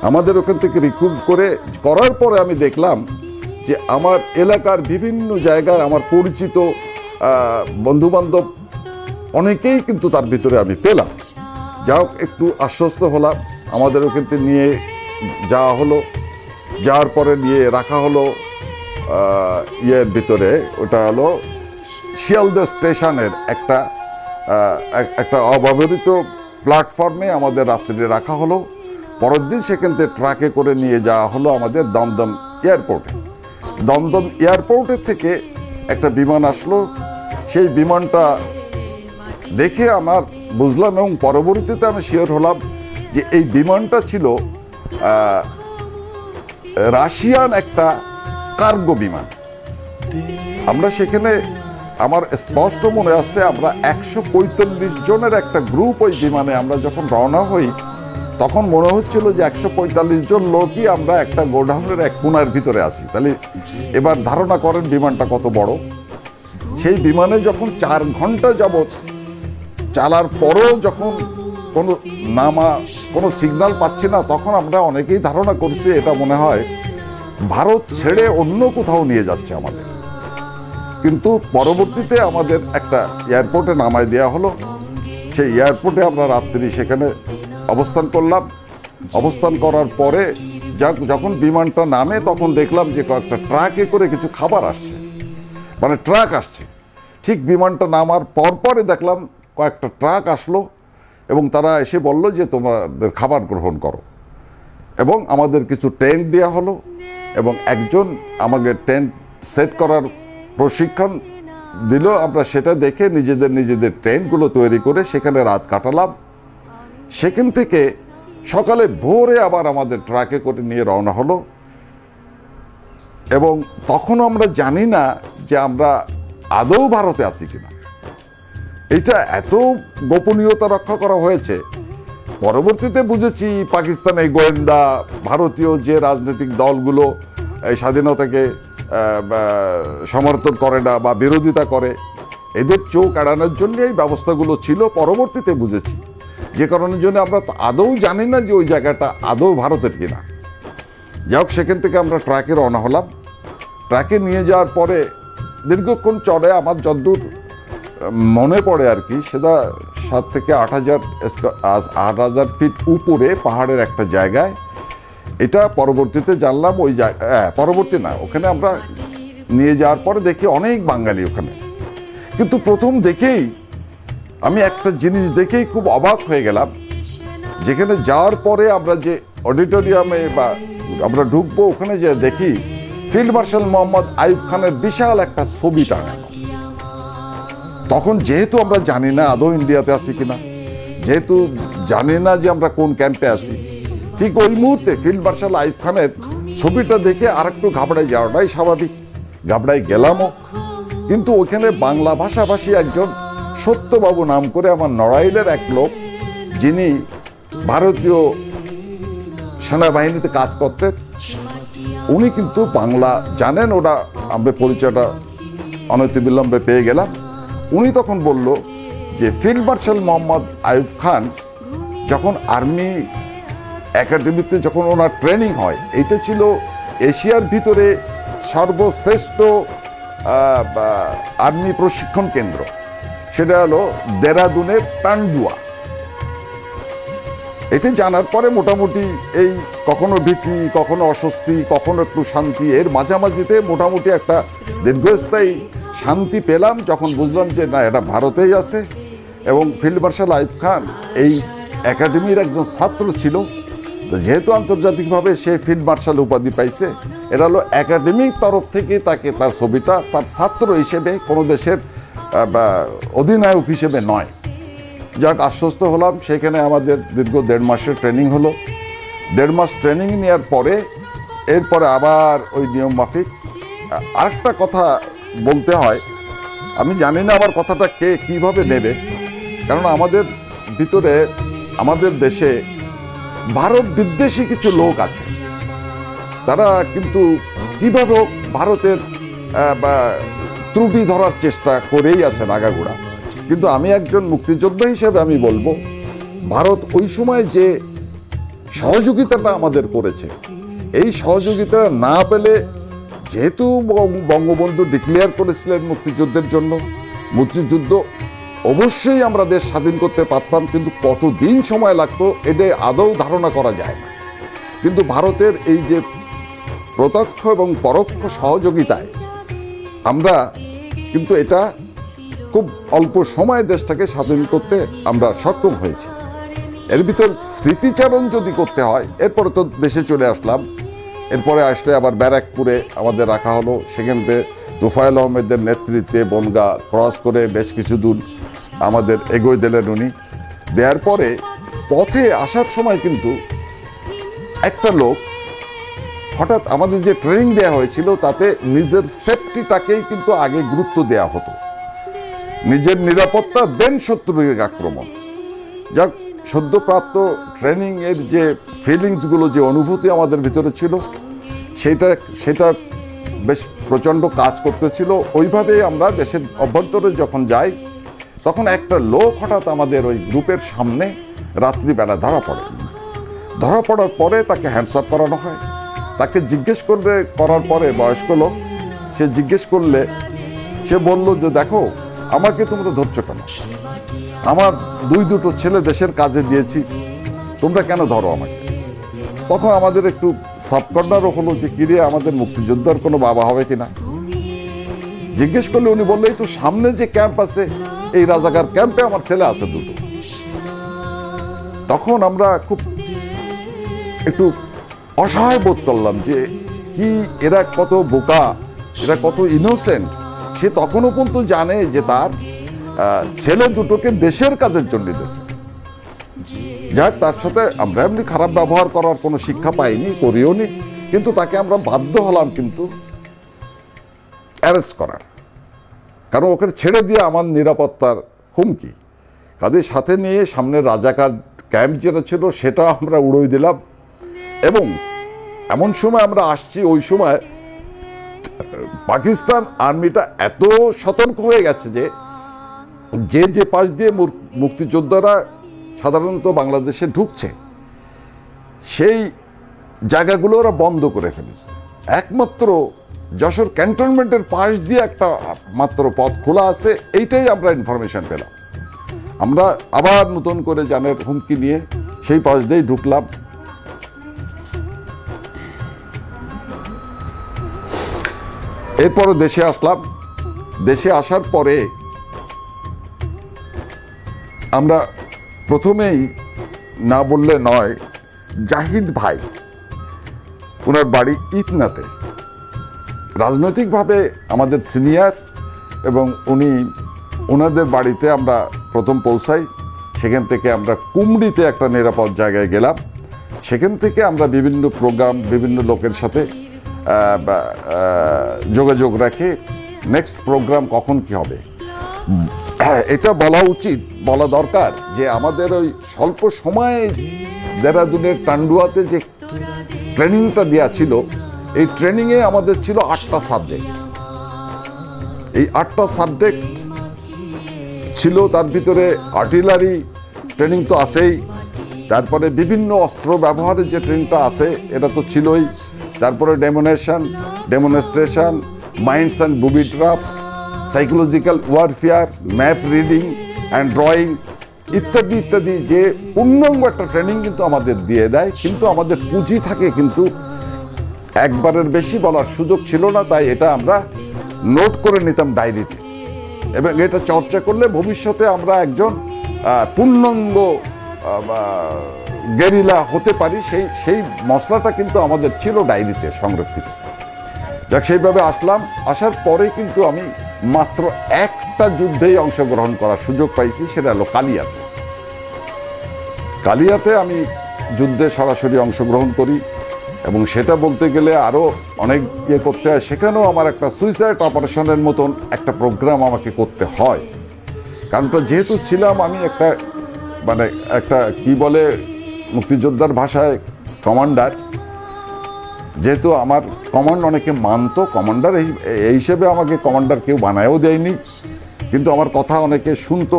আমাদের ওখান থেকে রিক্রুট করার পরে আমি দেখলাম যে আমার এলাকার বিভিন্ন জায়গার আমার পরিচিত বন্ধুবান্ধব অনেকেই কিন্তু তার ভিতরে আমি পেলাম। যাও একটু আশ্বস্ত হলাম। আমাদের ওখান থেকে নিয়ে যাওয়া হলো, যাওয়ার পরে নিয়ে রাখা হলো ইয়ের ভিতরে, ওটা হলো শিয়ালদা স্টেশনের একটা অব্যবহৃত প্ল্যাটফর্মে আমাদের রাত্রি রাখা হলো। পরের দিন সেখান থেকে ট্রাকে করে নিয়ে যাওয়া হলো আমাদের দমদম এয়ারপোর্টে। দমদম এয়ারপোর্টের থেকে একটা বিমান আসলো। সেই বিমানটা দেখে আমার বুঝলাম এবং পরবর্তীতে আমি শিওর হলাম যে এই বিমানটা ছিল রাশিয়ান একটা কার্গো বিমান। আমরা সেখানে, আমার স্পষ্ট মনে আছে, আমরা 145 জনের একটা গ্রুপ ওই বিমানে আমরা যখন রওনা হই তখন মনে হচ্ছিল যে 145 জন লোকই আমরা একটা গোডাউনের এক কোণার ভিতরে আছি। তাহলে এবার ধারণা করেন বিমানটা কত বড়। সেই বিমানে যখন 4 ঘন্টা যাবৎ চালার পরেও যখন কোনো সিগন্যাল পাচ্ছি না, তখন আমরা অনেকেই ধারণা করছি এটা মনে হয় ভারত ছেড়ে অন্য কোথাও নিয়ে যাচ্ছে আমাদের। কিন্তু পরবর্তীতে আমাদের একটা এয়ারপোর্টে নামায় দেওয়া হলো। সেই এয়ারপোর্টে আমরা রাত্রি সেখানে অবস্থান করলাম। অবস্থান করার পরে যখন বিমানটা নামে তখন দেখলাম যে কয়েকটা ট্রাকে করে কিছু খাবার আসছে, মানে ট্রাক আসছে। ঠিক বিমানটা নামার পরে দেখলাম কয়েকটা ট্রাক আসলো এবং তারা এসে বলল যে তোমাদের খাবার গ্রহণ করো, এবং আমাদের কিছু টেন্ট দেওয়া হলো এবং একজন আমাকে টেন্ট সেট করার প্রশিক্ষণ দিল। আমরা সেটা দেখে নিজেদের টেন্টগুলো তৈরি করে সেখানে রাত কাটালাম। সেখান থেকে সকালে ভোরে আবার আমাদের ট্রাকে করে নিয়ে রওনা হলো। এবং তখন আমরা জানি না যে আমরা আদৌ ভারতে আছি কিনা। এটা এত গোপনীয়তা রক্ষা করা হয়েছে। পরবর্তীতে বুঝেছি পাকিস্তানের গোয়েন্দা, ভারতীয় যে রাজনৈতিক দলগুলো এই স্বাধীনতাকে সমর্থন করে না বা বিরোধিতা করে, এদের চোখ এড়ানোর জন্য এই ব্যবস্থাগুলো ছিল। পরবর্তীতে বুঝেছি যে কারণের জন্য আমরা আদৌ জানি না যে ওই জায়গাটা আদৌ ভারতের কিনা। যাই হোক, সেখান থেকে আমরা ট্রাকে রওনা হলাম। ট্রাকে নিয়ে যাওয়ার পরে দীর্ঘক্ষণ চড়ে আমার যদ্দূর মনে পড়ে আর কি, সেটা 7 থেকে 8,000 ফিট উপরে পাহাড়ের একটা জায়গায়। এটা পরবর্তীতে জানলাম ওই পরবর্তী না, ওখানে আমরা নিয়ে যাওয়ার পরে দেখি অনেক বাঙালি ওখানে। কিন্তু প্রথম দেখেই আমি একটা জিনিস দেখেই খুব অবাক হয়ে গেলাম। যেখানে যাওয়ার পরে আমরা যে অডিটোরিয়ামে বা আমরা ঢুকবো, ওখানে যে দেখি ফিল্ড মার্শাল মোহাম্মদ আইয়ুব খানের বিশাল একটা ছবি টাঙানো। তখন যেহেতু আমরা জানি না আদৌ ইন্ডিয়াতে আছি কিনা, যেহেতু জানি না যে আমরা কোন ক্যাম্পে আছি, ঠিক ওই মুহূর্তে ফিল্ড মার্শাল আইয়ুব খানের ছবিটা দেখে আর একটু ঘাবড়াই যাওয়াটাই স্বাভাবিক, ঘাবড়াই গেলামও। কিন্তু ওখানে বাংলা ভাষাভাষী একজন সত্যবাবু নাম করে আমার নড়াইলের এক লোক, যিনি ভারতীয় সেনাবাহিনীতে কাজ করতেন, উনি কিন্তু বাংলা জানেন। ওরা আমরা পরিচয়টা অনতিবিলম্বে পেয়ে গেলাম। উনি তখন বলল যে ফিল্ড মার্শাল মোহাম্মদ আইয়ুব খান যখন আর্মি একাডেমিতে যখন ওনার ট্রেনিং হয়, এটা ছিল এশিয়ার ভিতরে সর্বশ্রেষ্ঠ আর্মি প্রশিক্ষণ কেন্দ্র। সেটা হলো দেরাদুনের পান্ডুয়া। এটি জানার পরে মোটামুটি এই কখনো ভীতি, কখনো অস্বস্তি, কখনো একটু শান্তি, এর মাঝামাঝিতে মোটামুটি একটা দীর্ঘস্থায়ী শান্তি পেলাম যখন বুঝলাম যে না, এটা ভারতেই আছে। এবং ফিল্ড মার্শাল আইয়ুব খান এই একাডেমির একজন ছাত্র ছিল। যেহেতু আন্তর্জাতিকভাবে সে ফিল্ড মার্শাল উপাধি পাইছে, এটা হলো একাডেমিক তরফ থেকে তাকে তার ছবিটা তার ছাত্র হিসেবে, কোনো দেশের অধিনায়ক হিসেবে নয়। যাক, আশ্বস্ত হলাম। সেখানে আমাদের দীর্ঘ 1.5 মাসের ট্রেনিং হলো। 1.5 মাস ট্রেনিং নেওয়ার পরে এরপরে আবার ওই নিয়ম মাফিক আরেকটা কথা বলতে হয়। আমি জানি না আমার কথাটা কে কিভাবে নেবে, কারণ আমাদের ভিতরে, আমাদের দেশে ভারত বিদ্বেষী কিছু লোক আছে। তারা কিন্তু কিভাবে হোক ভারতের ত্রুটি ধরার চেষ্টা করেই আছেন আগাগোড়া। কিন্তু আমি একজন মুক্তিযোদ্ধা হিসেবে আমি বলবো, ভারত ওই সময় যে সহযোগিতাটা আমাদের করেছে, এই সহযোগিতা না পেলে, যেহেতু বঙ্গবন্ধু ডিক্লেয়ার করেছিলেন মুক্তিযুদ্ধের জন্য, মুক্তিযুদ্ধ অবশ্যই আমরা দেশ স্বাধীন করতে পারতাম, কিন্তু কতদিন সময় লাগতো এটা আদৌ ধারণা করা যায় না। কিন্তু ভারতের এই যে প্রত্যক্ষ এবং পরোক্ষ সহযোগিতায় আমরা কিন্তু এটা খুব অল্প সময়ে দেশটাকে স্বাধীন করতে আমরা সক্ষম হয়েছি। এর ভিতর স্মৃতিচারণ যদি করতে হয়, এরপরে তো দেশে চলে আসলাম। এরপরে আসলে আবার ব্যারাকপুরে আমাদের রাখা হলো। সেখান থেকে তোফায়েল আহমেদের নেতৃত্বে বনগা ক্রস করে বেশ কিছু দূর আমাদের এগোয় দিলেন উনি। দেওয়ার পরে পথে আসার সময় কিন্তু একটা লোক হঠাৎ, আমাদের যে ট্রেনিং দেওয়া হয়েছিল তাতে নিজের সেফটিটাকেই কিন্তু আগে গুরুত্ব দেওয়া হতো, নিজের নিরাপত্তা দেন শত্রুর আক্রমণ। যাক, সদ্যপ্রাপ্ত ট্রেনিং এর যে ফিলিংসগুলো, যে অনুভূতি আমাদের ভিতরে ছিল, সেটা বেশ প্রচণ্ড কাজ করতেছিল। ওইভাবেই আমরা দেশের অভ্যন্তরে যখন যাই, তখন একটা লোক হঠাৎ আমাদের ওই গ্রুপের সামনে রাত্রিবেলা ধরা পড়ে। ধরা পড়ার পরে তাকে হ্যান্ডস-আপ করানো হয়। তাকে জিজ্ঞেস করার পরে, বয়স্ক লোক, সে জিজ্ঞেস করলে সে বলল যে দেখো, আমাকে তোমরা ধরছো কেন? আমার দুটো ছেলে দেশের কাজে দিয়েছি, তোমরা কেন ধরো আমাকে? তখন আমাদের একটু সাবকর্নারও হলো যে কিরে, আমাদের মুক্তিযোদ্ধার কোনো বাবা হবে কিনা। জিজ্ঞেস করলে উনি বললে, এই তো সামনে যে ক্যাম্প আছে, এই রাজাকার ক্যাম্পে আমার ছেলে আছে 2টো। তখন আমরা খুব একটু অসহায় বোধ করলাম যে কি এরা কত বোকা, এরা কত ইনোসেন্ট। সে তখনও পর্যন্ত জানে যে তার ছেলে 2টোকে দেশের কাজের জন্য দিয়েছে। যাক, তার সাথে আমরা এমনি খারাপ ব্যবহার করার কোনো শিক্ষা পাইনি, করিও নি, কিন্তু তাকে আমরা বাধ্য হলাম কিন্তু অ্যারেস্ট করার, কারণ ওকে ছেড়ে দিয়ে আমার নিরাপত্তার হুমকি। কাজে সাথে নিয়ে সামনে রাজাকার ক্যাম্প যেটা ছিল সেটা আমরা উড়িয়ে দিলাম। এবং এমন সময় আমরা আসছি, ওই সময় পাকিস্তান আর্মিটা এত সতর্ক হয়ে গেছে যে যে পাশ দিয়ে মুক্তিযোদ্ধারা সাধারণত বাংলাদেশে ঢুকছে, সেই জায়গাগুলো ওরা বন্ধ করে ফেলেছে। একমাত্র যশোর ক্যান্টনমেন্টের পাশ দিয়ে একটা মাত্র পথ খোলা আছে, এইটাই আমরা ইনফরমেশন পেলাম। আমরা আবার নতুন করে জানের হুমকি নিয়ে সেই পাশ দিয়েই ঢুকলাম। এরপরে দেশে আসলাম। দেশে আসার পরে আমরা প্রথমেই না বললে নয়, জাহিদ ভাই, ওনার বাড়ি ইটনাতে, রাজনৈতিকভাবে আমাদের সিনিয়র, এবং ওনাদের বাড়িতে আমরা প্রথম পৌঁছাই। সেখান থেকে আমরা কুমড়িতে একটা নিরাপদ জায়গায় গেলাম। সেখান থেকে আমরা বিভিন্ন প্রোগ্রাম, বিভিন্ন লোকের সাথে যোগাযোগ রেখে নেক্সট প্রোগ্রাম কখন কি হবে এটা বলা উচিত, বলা দরকার যে আমাদের ওই স্বল্প সময়ে দেহরাদুনের টান্ডুয়াতে যে ট্রেনিংটা দেওয়া ছিল, এই ট্রেনিংয়ে আমাদের ছিল 8টা সাবজেক্ট। এই 8টা সাবজেক্ট ছিল, তার ভিতরে আর্টিলারি ট্রেনিং তো আছেই, তারপরে বিভিন্ন অস্ত্র ব্যবহারের যে ট্রেনিংটা আছে এটা তো ছিলই, তারপরে demonstration, mines and booby traps, psychological warfare, map reading and drawing ইত্যাদি ইত্যাদি, যে পূর্ণাঙ্গ একটা ট্রেনিং কিন্তু আমাদের দিয়ে দেয়। কিন্তু আমাদের পুঁজি থাকে কিন্তু একবারের বেশি বলার সুযোগ ছিল না, তাই এটা আমরা নোট করে নিতাম ডায়েরিতে, এবং এটা চর্চা করলে ভবিষ্যতে আমরা একজন পূর্ণাঙ্গ গেরিলা হতে পারি, সেই মশলাটা কিন্তু আমাদের ছিল ডায়েরিতে সংরক্ষিত। যাক, সেইভাবে আসলাম। আসার পরে কিন্তু আমি মাত্র একটা যুদ্ধেই অংশগ্রহণ করার সুযোগ পাইছি, সেটা হলো কালিয়াতে। কালিয়াতে আমি যুদ্ধে সরাসরি অংশগ্রহণ করি, এবং সেটা বলতে গেলে আরও অনেক ইয়ে করতে হয়। সেখানেও আমার একটা সুইসাইড অপারেশনের মতন একটা প্রোগ্রাম আমাকে করতে হয়, কারণটা যেহেতু ছিলাম আমি একটা একটা কি বলে মুক্তিযোদ্ধার ভাষায় কমান্ডার, যেহেতু আমার কমান্ড অনেকে মানতো, কমান্ডার এই হিসেবে আমাকে কমান্ডার কেউ বানায়ও দেয়নি, কিন্তু আমার কথা অনেকে শুনতো।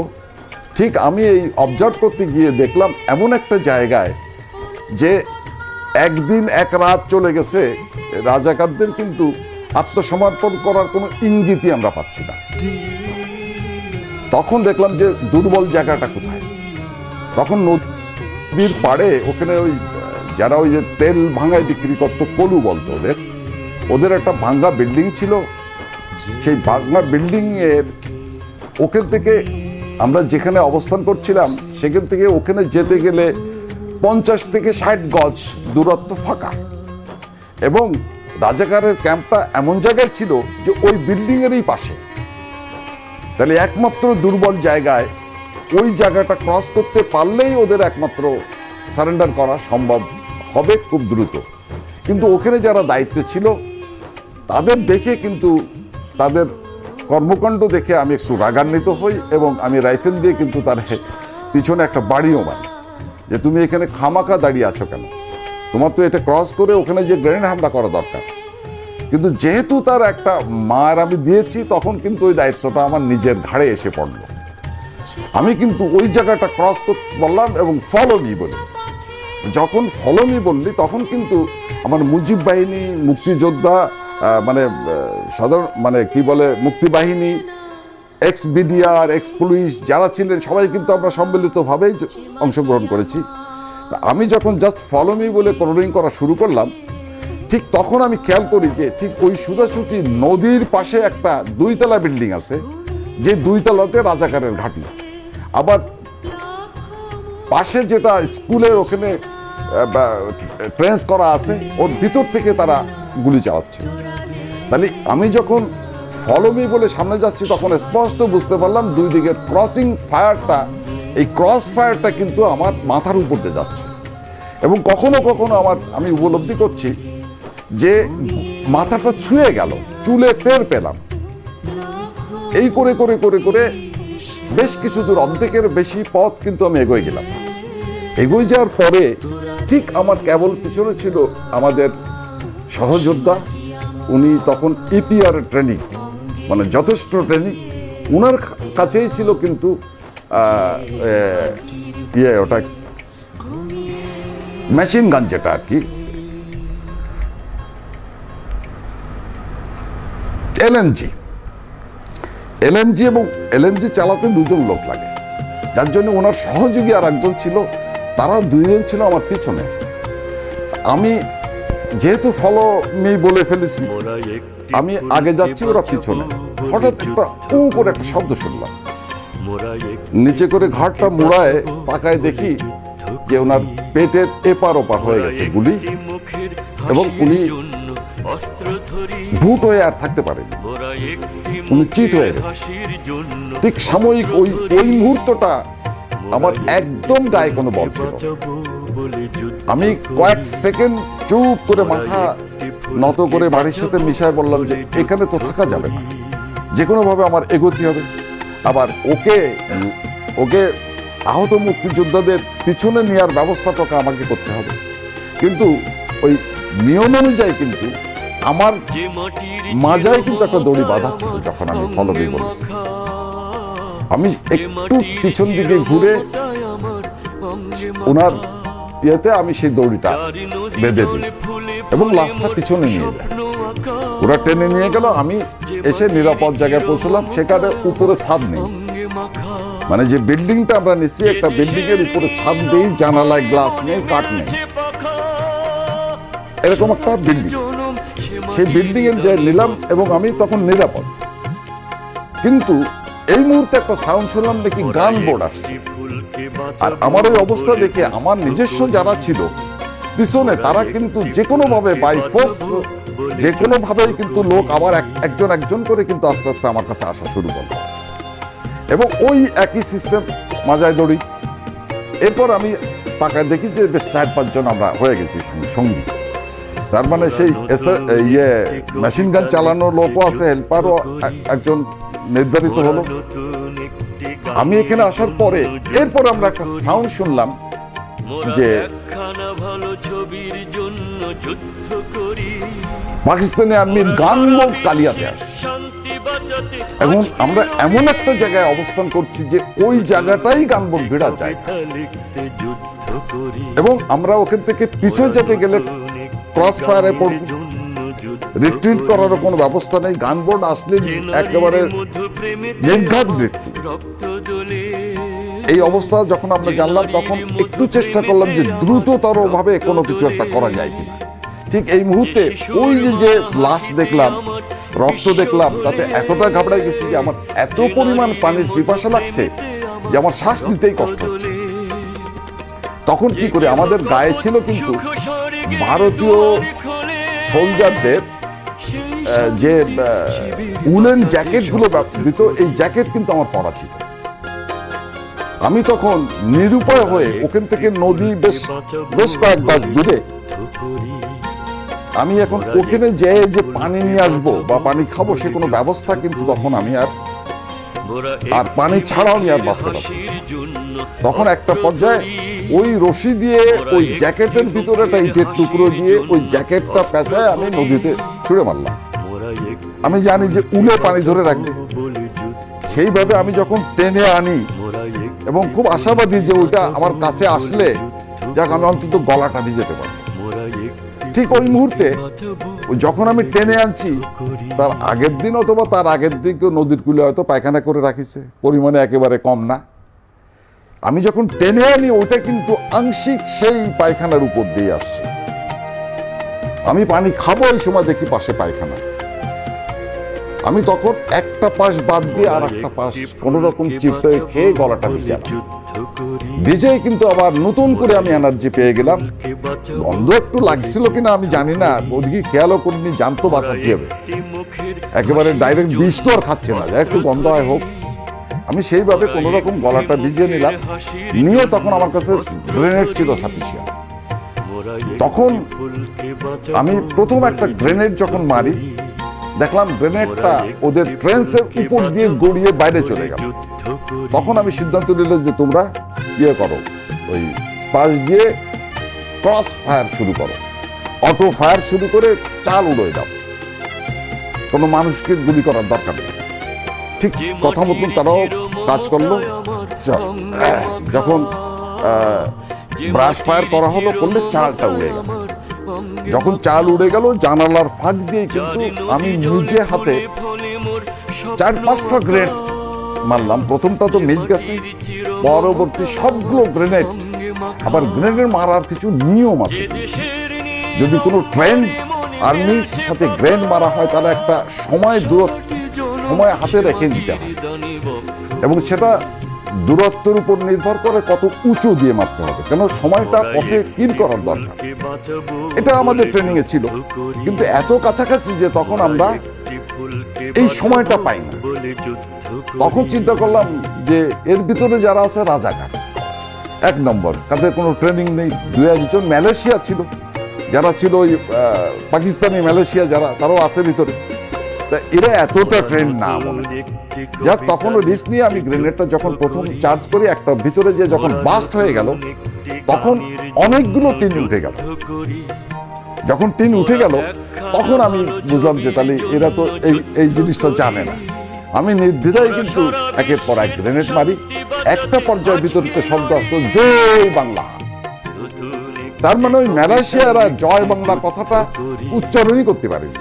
ঠিক আমি এই অবজার্ভ করতে গিয়ে দেখলাম এমন একটা জায়গায় যে একদিন এক রাত চলে গেছে, রাজাকারদের কিন্তু আত্মসমর্পণ করার কোনো ইঙ্গিতই আমরা পাচ্ছি না। তখন দেখলাম যে দুর্বল জায়গাটা কোথায়। তখন নদীর পাড়ে ওখানে ওই যারা ওই যে তেল ভাঙায় বিক্রি করতো, কলু বলতো ওদের একটা ভাঙ্গা বিল্ডিং ছিল। সেই ভাঙ্গা বিল্ডিং এর ওখান থেকে আমরা যেখানে অবস্থান করছিলাম সেখান থেকে ওখানে যেতে গেলে 50 থেকে 60 গজ দূরত্ব ফাঁকা, এবং রাজাকারের ক্যাম্পটা এমন জায়গায় ছিল যে ওই বিল্ডিং এরই পাশে। তাহলে একমাত্র দুর্বল জায়গায় ওই জায়গাটা ক্রস করতে পারলেই ওদের একমাত্র সারেন্ডার করা সম্ভব হবে খুব দ্রুত। কিন্তু ওখানে যারা দায়িত্ব ছিল তাদের দেখে, কিন্তু তাদের কর্মকাণ্ড দেখে আমি একটু রাগান্বিত হই, এবং আমি রাইফেল দিয়ে কিন্তু তার পিছনে একটা বাড়িও মারি যে তুমি এখানে খামাকা দাঁড়িয়ে আছো কেন, তোমার তো এটা ক্রস করে ওখানে যে গ্রেনেড হামলা করা দরকার। কিন্তু যেহেতু তার একটা মার আমি দিয়েছি, তখন কিন্তু ওই দায়িত্বটা আমার নিজের ঘাড়ে এসে পড়লো। আমি কিন্তু ওই জায়গাটা ক্রস করতে বললাম, এবং ফলো মি বলি। যখন ফলো মি বললি তখন কিন্তু আমার মুজিব বাহিনী, মুক্তিযোদ্ধা, সাধারণ কি বলে মুক্তিবাহিনী, এক্স বিডিআর, এক্স পুলিশ যারা ছিলেন সবাই কিন্তু আমরা সম্মিলিতভাবেই অংশগ্রহণ করেছি। আমি যখন জাস্ট ফলো মি বলে ক্রলিং করা শুরু করলাম, ঠিক তখন আমি খেয়াল করি যে ঠিক ওই সোজাসুজি নদীর পাশে একটা 2তলা বিল্ডিং আছে, যে 2তলাতে রাজাকারের ঘাঁটি। আবার পাশে যেটা স্কুলের ওখানে ট্রেন্স করা আছে, ওর ভিতর থেকে তারা গুলি চালাচ্ছে। তাহলে আমি যখন ফলো মি বলে সামনে যাচ্ছি তখন স্পষ্ট বুঝতে পারলাম দুই দিকের ক্রসিং ফায়ারটা, এই ক্রস ফায়ারটা কিন্তু আমার মাথার উপর দিয়ে যাচ্ছে, এবং কখনো কখনো আমি উপলব্ধি করছি যে মাথাটা ছুঁয়ে গেল, চুলে টের পেলাম। এই করে করে করে করে বেশ কিছু দূর, অর্ধেকের বেশি পথ কিন্তু আমি এগোয় গেলাম। এগোয় যাওয়ার পরে ঠিক আমার কেবল পিছনে ছিল আমাদের সহযোদ্ধা। উনি তখন ইপিআর ট্রেনিং, যথেষ্ট ট্রেনিং উনার কাছেই ছিল, কিন্তু ওটা মেশিন গান যেটা আর কি, এলএমজি এবং এলএমজি চালাতে দুজন লোক লাগে, যার জন্য ওনার সহযোগী আর একজন ছিল। তারা দুইজন ছিল আমার পিছনে। আমি যেহেতু ফলো মি বলে ফেলেছি, আমি আগে যাচ্ছি, ওরা পিছনে। হঠাৎ একটা উ করে একটা শব্দ শুনলাম, নিচে করে ঘাটটা মুড়ায় তাকায় দেখি যে ওনার পেটের এপার ওপার হয়ে গেছে গুলি, এবং উনি ভূত হয়ে আর থাকতে পারেনি, উনি চিত হয়ে গেছে। ঠিক সাময়িক ওই মুহূর্তটা আমার একদম গায়ে কোনো বল ছিল। আমি কয়েক সেকেন্ড চুপ করে মাথা নত করে বাড়ির সাথে মিশায় বললাম যে এখানে তো থাকা যাবে না, যে কোনোভাবে আমার এগোতে হবে। আবার ওকে আহত মুক্তিযোদ্ধাদের পিছনে নেওয়ার ব্যবস্থাটাকে আমাকে করতে হবে। কিন্তু ওই নিয়ম অনুযায়ী কিন্তু আমার মাজায় কিন্তু একটা দড়ি বাঁধা ছিল। যখন আমি ফলো দিয়ে বলেছি, আমি একটু পিছন দিকে ঘুরে ওনার ইয়েতে আমি সেই দড়িটা বেঁধে দিই এবং লাশটা পিছনে নিয়ে যায়। ওরা টেনে নিয়ে গেল, আমি এসে নিরাপদ জায়গায় পৌঁছলাম। সেখানে উপরে ছাদ নেই, মানে যে বিল্ডিংটা আমরা নিচ্ছি একটা বিল্ডিং এর উপরে ছাদ নেই, জানালায় গ্লাস নেই, কাঠ নেই, এরকম একটা বিল্ডিং। সেই বিল্ডিং এর যে নিলাম এবং আমি তখন নিরাপদ। কিন্তু এই মুহূর্তে একটা সাউন্ড শুনলাম নাকি গান বোর্ড আসছে। আর আমার ওই অবস্থা দেখে আমার নিজস্ব যারা ছিল পিছনে, তারা কিন্তু যে কোনো ভাবে বাই ফোর্স যে কোনো ভাবেই কিন্তু লোক আবার একজন একজন করে কিন্তু আস্তে আস্তে আমার কাছে আসা শুরু করলো এবং ওই একই সিস্টেম, মাজায় দড়ি। এরপর আমি তাকায় দেখি যে বেশ 4-5 জন আমরা হয়ে গেছি সঙ্গী। তার মানে সেই মেশিন গান চালানোর লোকও আছে, হেল্পারও একজন নির্ধারিত হলো। আমি এখানে আসার পরে এরপর আমরা একটা সাউন্ড শুনলাম যে পাকিস্তানি আর্মির গান বোর্ড কালিয়াতে আসে এবং আমরা এমন একটা জায়গায় অবস্থান করছি যে ওই জায়গাটাই গান বোর্ড ভিড়া যায় এবং আমরা ওখান থেকে পিছনে যেতে গেলে ক্রস ফায়ারে পড়ব, রিট্রিট করার কোনো ব্যবস্থা নেই। গান বোর্ড আসলে একেবারে নির্ঘাত মৃত্যু। এই অবস্থা যখন আমরা জানলাম তখন একটু চেষ্টা করলাম যে দ্রুততর ভাবে কোনো কিছু একটা করা যায় কিনা। ঠিক এই মুহূর্তে ওই যে লাশ দেখলাম, রক্ত দেখলাম, তাতে এতটা ঘাবড়াই গেছি যে আমার এত পরিমাণ পানির পিপাসা লাগছে যে আমার শ্বাস নিতেই কষ্ট হচ্ছে। তখন কি করে, আমাদের গায়ে ছিল কিন্তু ভারতীয় সোলজারদের যে উলেন জ্যাকেট গুলো দিত, এই জ্যাকেট কিন্তু আমার পরা ছিল। আমি তখন নিরুপায় হয়ে ওখান থেকে নদী বেশ কয়েক গাছ দূরে, আমি এখন ওখানে যেয়ে যে পানি নিয়ে আসবো বা পানি খাবো সে কোনো ব্যবস্থা কিন্তু তখন আমি আর পানি ছাড়াও আমি আর বাঁচতে পারছি। তখন একটা পর্যায়ে ওই রশি দিয়ে ওই জ্যাকেটের ভিতরে একটা ইটের টুকরো দিয়ে ওই জ্যাকেটটা পেঁচায় আমি নদীতে ছুঁড়ে মারলাম। আমি জানি যে উলে পানি ধরে রাখবে, সেইভাবে আমি যখন টেনে আনি এবং খুব আশাবাদী যে ওইটা আমার কাছে আসলে যাক আমি অন্তত গলাটা ভিজেতে পারি। ঠিক ওই মুহূর্তে যখন আমি টেনে আনছি তার আগের দিন অথবা তার আগের দিন নদীর কূলে হয়তো পায়খানা করে রাখিছে, পরিমাণে একেবারে কম না। আমি যখন টেনে আনি ওইটা কিন্তু আংশিক সেই পায়খানার উপর দিয়ে আসছে। আমি পানি খাবো এই সময় দেখি পাশে পায়খানা। আমি তখন একটা পাশ বাদ দিয়ে আর একটা পাশ কোন রকম চিপটে খেয়ে গলাটা ভিজেই কিন্তু আবার নতুন করে আমি এনার্জি পেয়ে গেলাম। গন্ধ একটু লাগছিল কিনা আমি জানি না, ওদিকে খেয়ালও করিনি, জানতো বাঁচাতে হবে। একেবারে ডাইরেক্ট বিষ তো আর খাচ্ছে না, একটু গন্ধ হয় হোক। আমি সেইভাবে কোন রকম গলাটা ভিজিয়ে নিলাম, নিয়ে তখন আমার কাছে গ্রেনেড ছিল সাফিসিয়েন্ট। তখন আমি প্রথম একটা গ্রেনেড যখন মারি দেখলাম গ্রেনেডটা ওদের ট্রেন্সের উপর দিয়ে গড়িয়ে বাইরে চলে গেল। তখন আমি সিদ্ধান্ত নিলাম যে তোমরা ইয়ে করো, ওই পাশ দিয়ে ক্রস ফায়ার শুরু করো, অটো ফায়ার শুরু করে চাল উড়ে দাও, কোনো মানুষকে গুলি করার দরকার নেই। ঠিক কথা মতন তারাও কাজ করলো। যখন ব্রাশ ফায়ার করা হলো করলে চালটা উড়ে গেল। যখন চাল উড়ে গেল জানালার ফাঁক দিয়ে কিন্তু আমি নিজে হাতে 4-5টা গ্রেনেড মারলাম। প্রথমটা তো মিস গেছে, পরবর্তী সবগুলো গ্রেনেড। আবার গ্রেনেড মারার কিছু নিয়ম আছে, যদি কোনো ট্রেন আর্মির সাথে গ্রেনেড মারা হয় তাহলে একটা সময় হাতে রেখে দিতে হয় এবং সেটা দূরত্বের উপর নির্ভর করে কত উঁচু দিয়ে মারতে হবে, কেন সময়টা পথে কিল করার দরকার। এটা আমাদের ট্রেনিং এ ছিল, কিন্তু এত কাছাকাছি যে তখন আমরা এই সময়টা পাই না। তখন চিন্তা করলাম যে এর ভিতরে যারা আছে রাজাকার, এক নম্বর, তাদের কোনো ট্রেনিং নেই। দু একজন মালয়েশিয়া ছিল, যারা ছিল ওই পাকিস্তানি মালয়েশিয়া যারা, তারাও আছে ভিতরে। তা এরা এতটা ট্রেন না মনে হয়। যাক, তখন ওই রিস্ক নিয়ে আমি গ্রেনেডটা যখন প্রথম চার্জ করি, একটা ভিতরে যে যখন বাস্ট হয়ে গেল, তখন অনেকগুলো টিন উঠে গেল। যখন টিন উঠে গেল, তখন আমি বুঝলাম যে তাহলে এরা তো এই জিনিসটা জানে না। আমি নির্দ্বিধায় কিন্তু একের পর এক গ্রেনেড মারি। একটা পর্যায়ের ভিতরে শব্দ আসতো, জয় বাংলা। তার মানে ওই মালয়েশিয়ারা জয় বাংলা কথাটা উচ্চারণই করতে পারেনি।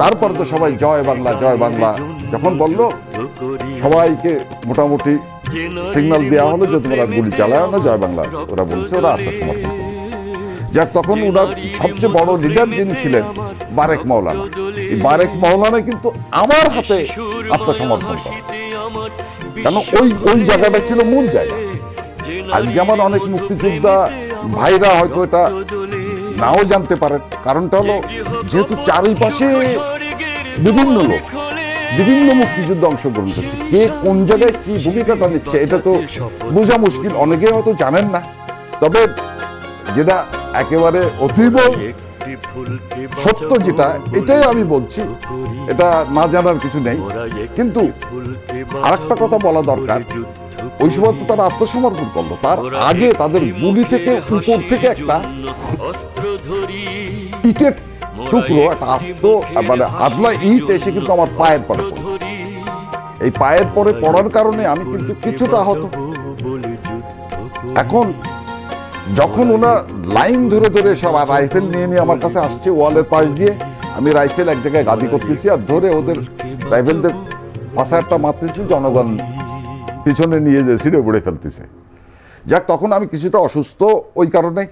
তারপর তো সবাই জয় বাংলা জয় বাংলা যখন বললো, সবাইকে মোটামুটি সিগন্যাল দেওয়া হলো যে তোমরা গুলি চালায় না, জয় বাংলা ওরা বলছে, ওরা আত্মসমর্পণ করেছে। যাক, তখন ওনার সবচেয়ে বড় লিডার যিনি ছিলেন বারেক মাওলানা, এই বারেক মাওলানা কিন্তু আমার হাতে আত্মসমর্পণ করে। কেন, ওই জায়গাটা ছিল মূল জায়গা। আজকে আমার অনেক মুক্তিযোদ্ধা ভাইরা হয়তো এটা নাও জানতে পারেন। কারণটা হলো, যেহেতু চারিপাশে বিভিন্ন লোক বিভিন্ন মুক্তিযুদ্ধে অংশগ্রহণ করছে, কে কোন জায়গায় কি ভূমিকাটা নিচ্ছে এটা তো বোঝা মুশকিল। অনেকে হয়তো জানেন না। তবে যেটা একেবারে অতীব সত্য, যেটা এটাই আমি বলছি, এটা না জানার কিছু নেই। কিন্তু আরেকটা কথা বলা দরকার, ওই সময় তো তারা আত্মসমর্পণ করলো, তার আগে তাদের গুলি থেকে উপর থেকে একটা ইটের টুকরো, একটা আস্ত মানে আদলা ইট এসে কিন্তু আমার পায়ের পরে পড়ে। এই পায়ের পরে পড়ার কারণে আমি কিন্তু কিছুটা আহত। এখন যখন ওরা লাইন ধরে ধরে সব রাইফেল নিয়ে নিয়ে আমার কাছে আসছে ওয়ালের পাশ দিয়ে, আমি রাইফেল এক জায়গায় গাদি করতেছি আর ধরে ওদের রাইফেলদের ফাঁসারটা মারতেছি, জনগণ পিছনে নিয়ে যে ছিঁড়ে বুড়ে ফেলতেছে। যাক, তখন আমি কিছুটা অসুস্থ ওই কারণে।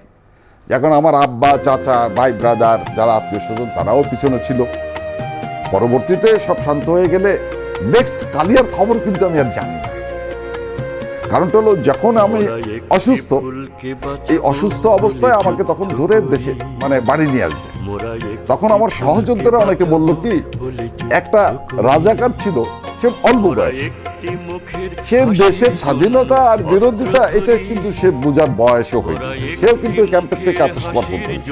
এখন আমার আব্বা, চাচা, ভাই, ব্রাদার যারা আত্মীয় স্বজন তারাও পিছনে ছিল। পরবর্তীতে সব শান্ত হয়ে গেলে নেক্সট কালিয়ার খবর কিন্তু আমি আর জানি না। কারণটা হলো, যখন আমি অসুস্থ, এই অসুস্থ অবস্থায় আমাকে তখন ধরে দেশে মানে বাড়ি নিয়ে আসবে। তখন আমার সহযোদ্ধারা অনেকে বলল কি, একটা রাজাকার ছিল, সে অল্প বয়স, সে দেশের স্বাধীনতা আর বিরোধিতা এটা কিন্তু সে বোঝার বয়সও হয়নি, সেও কিন্তু ক্যাম্পের থেকে আত্মসমর্পণ করেছে।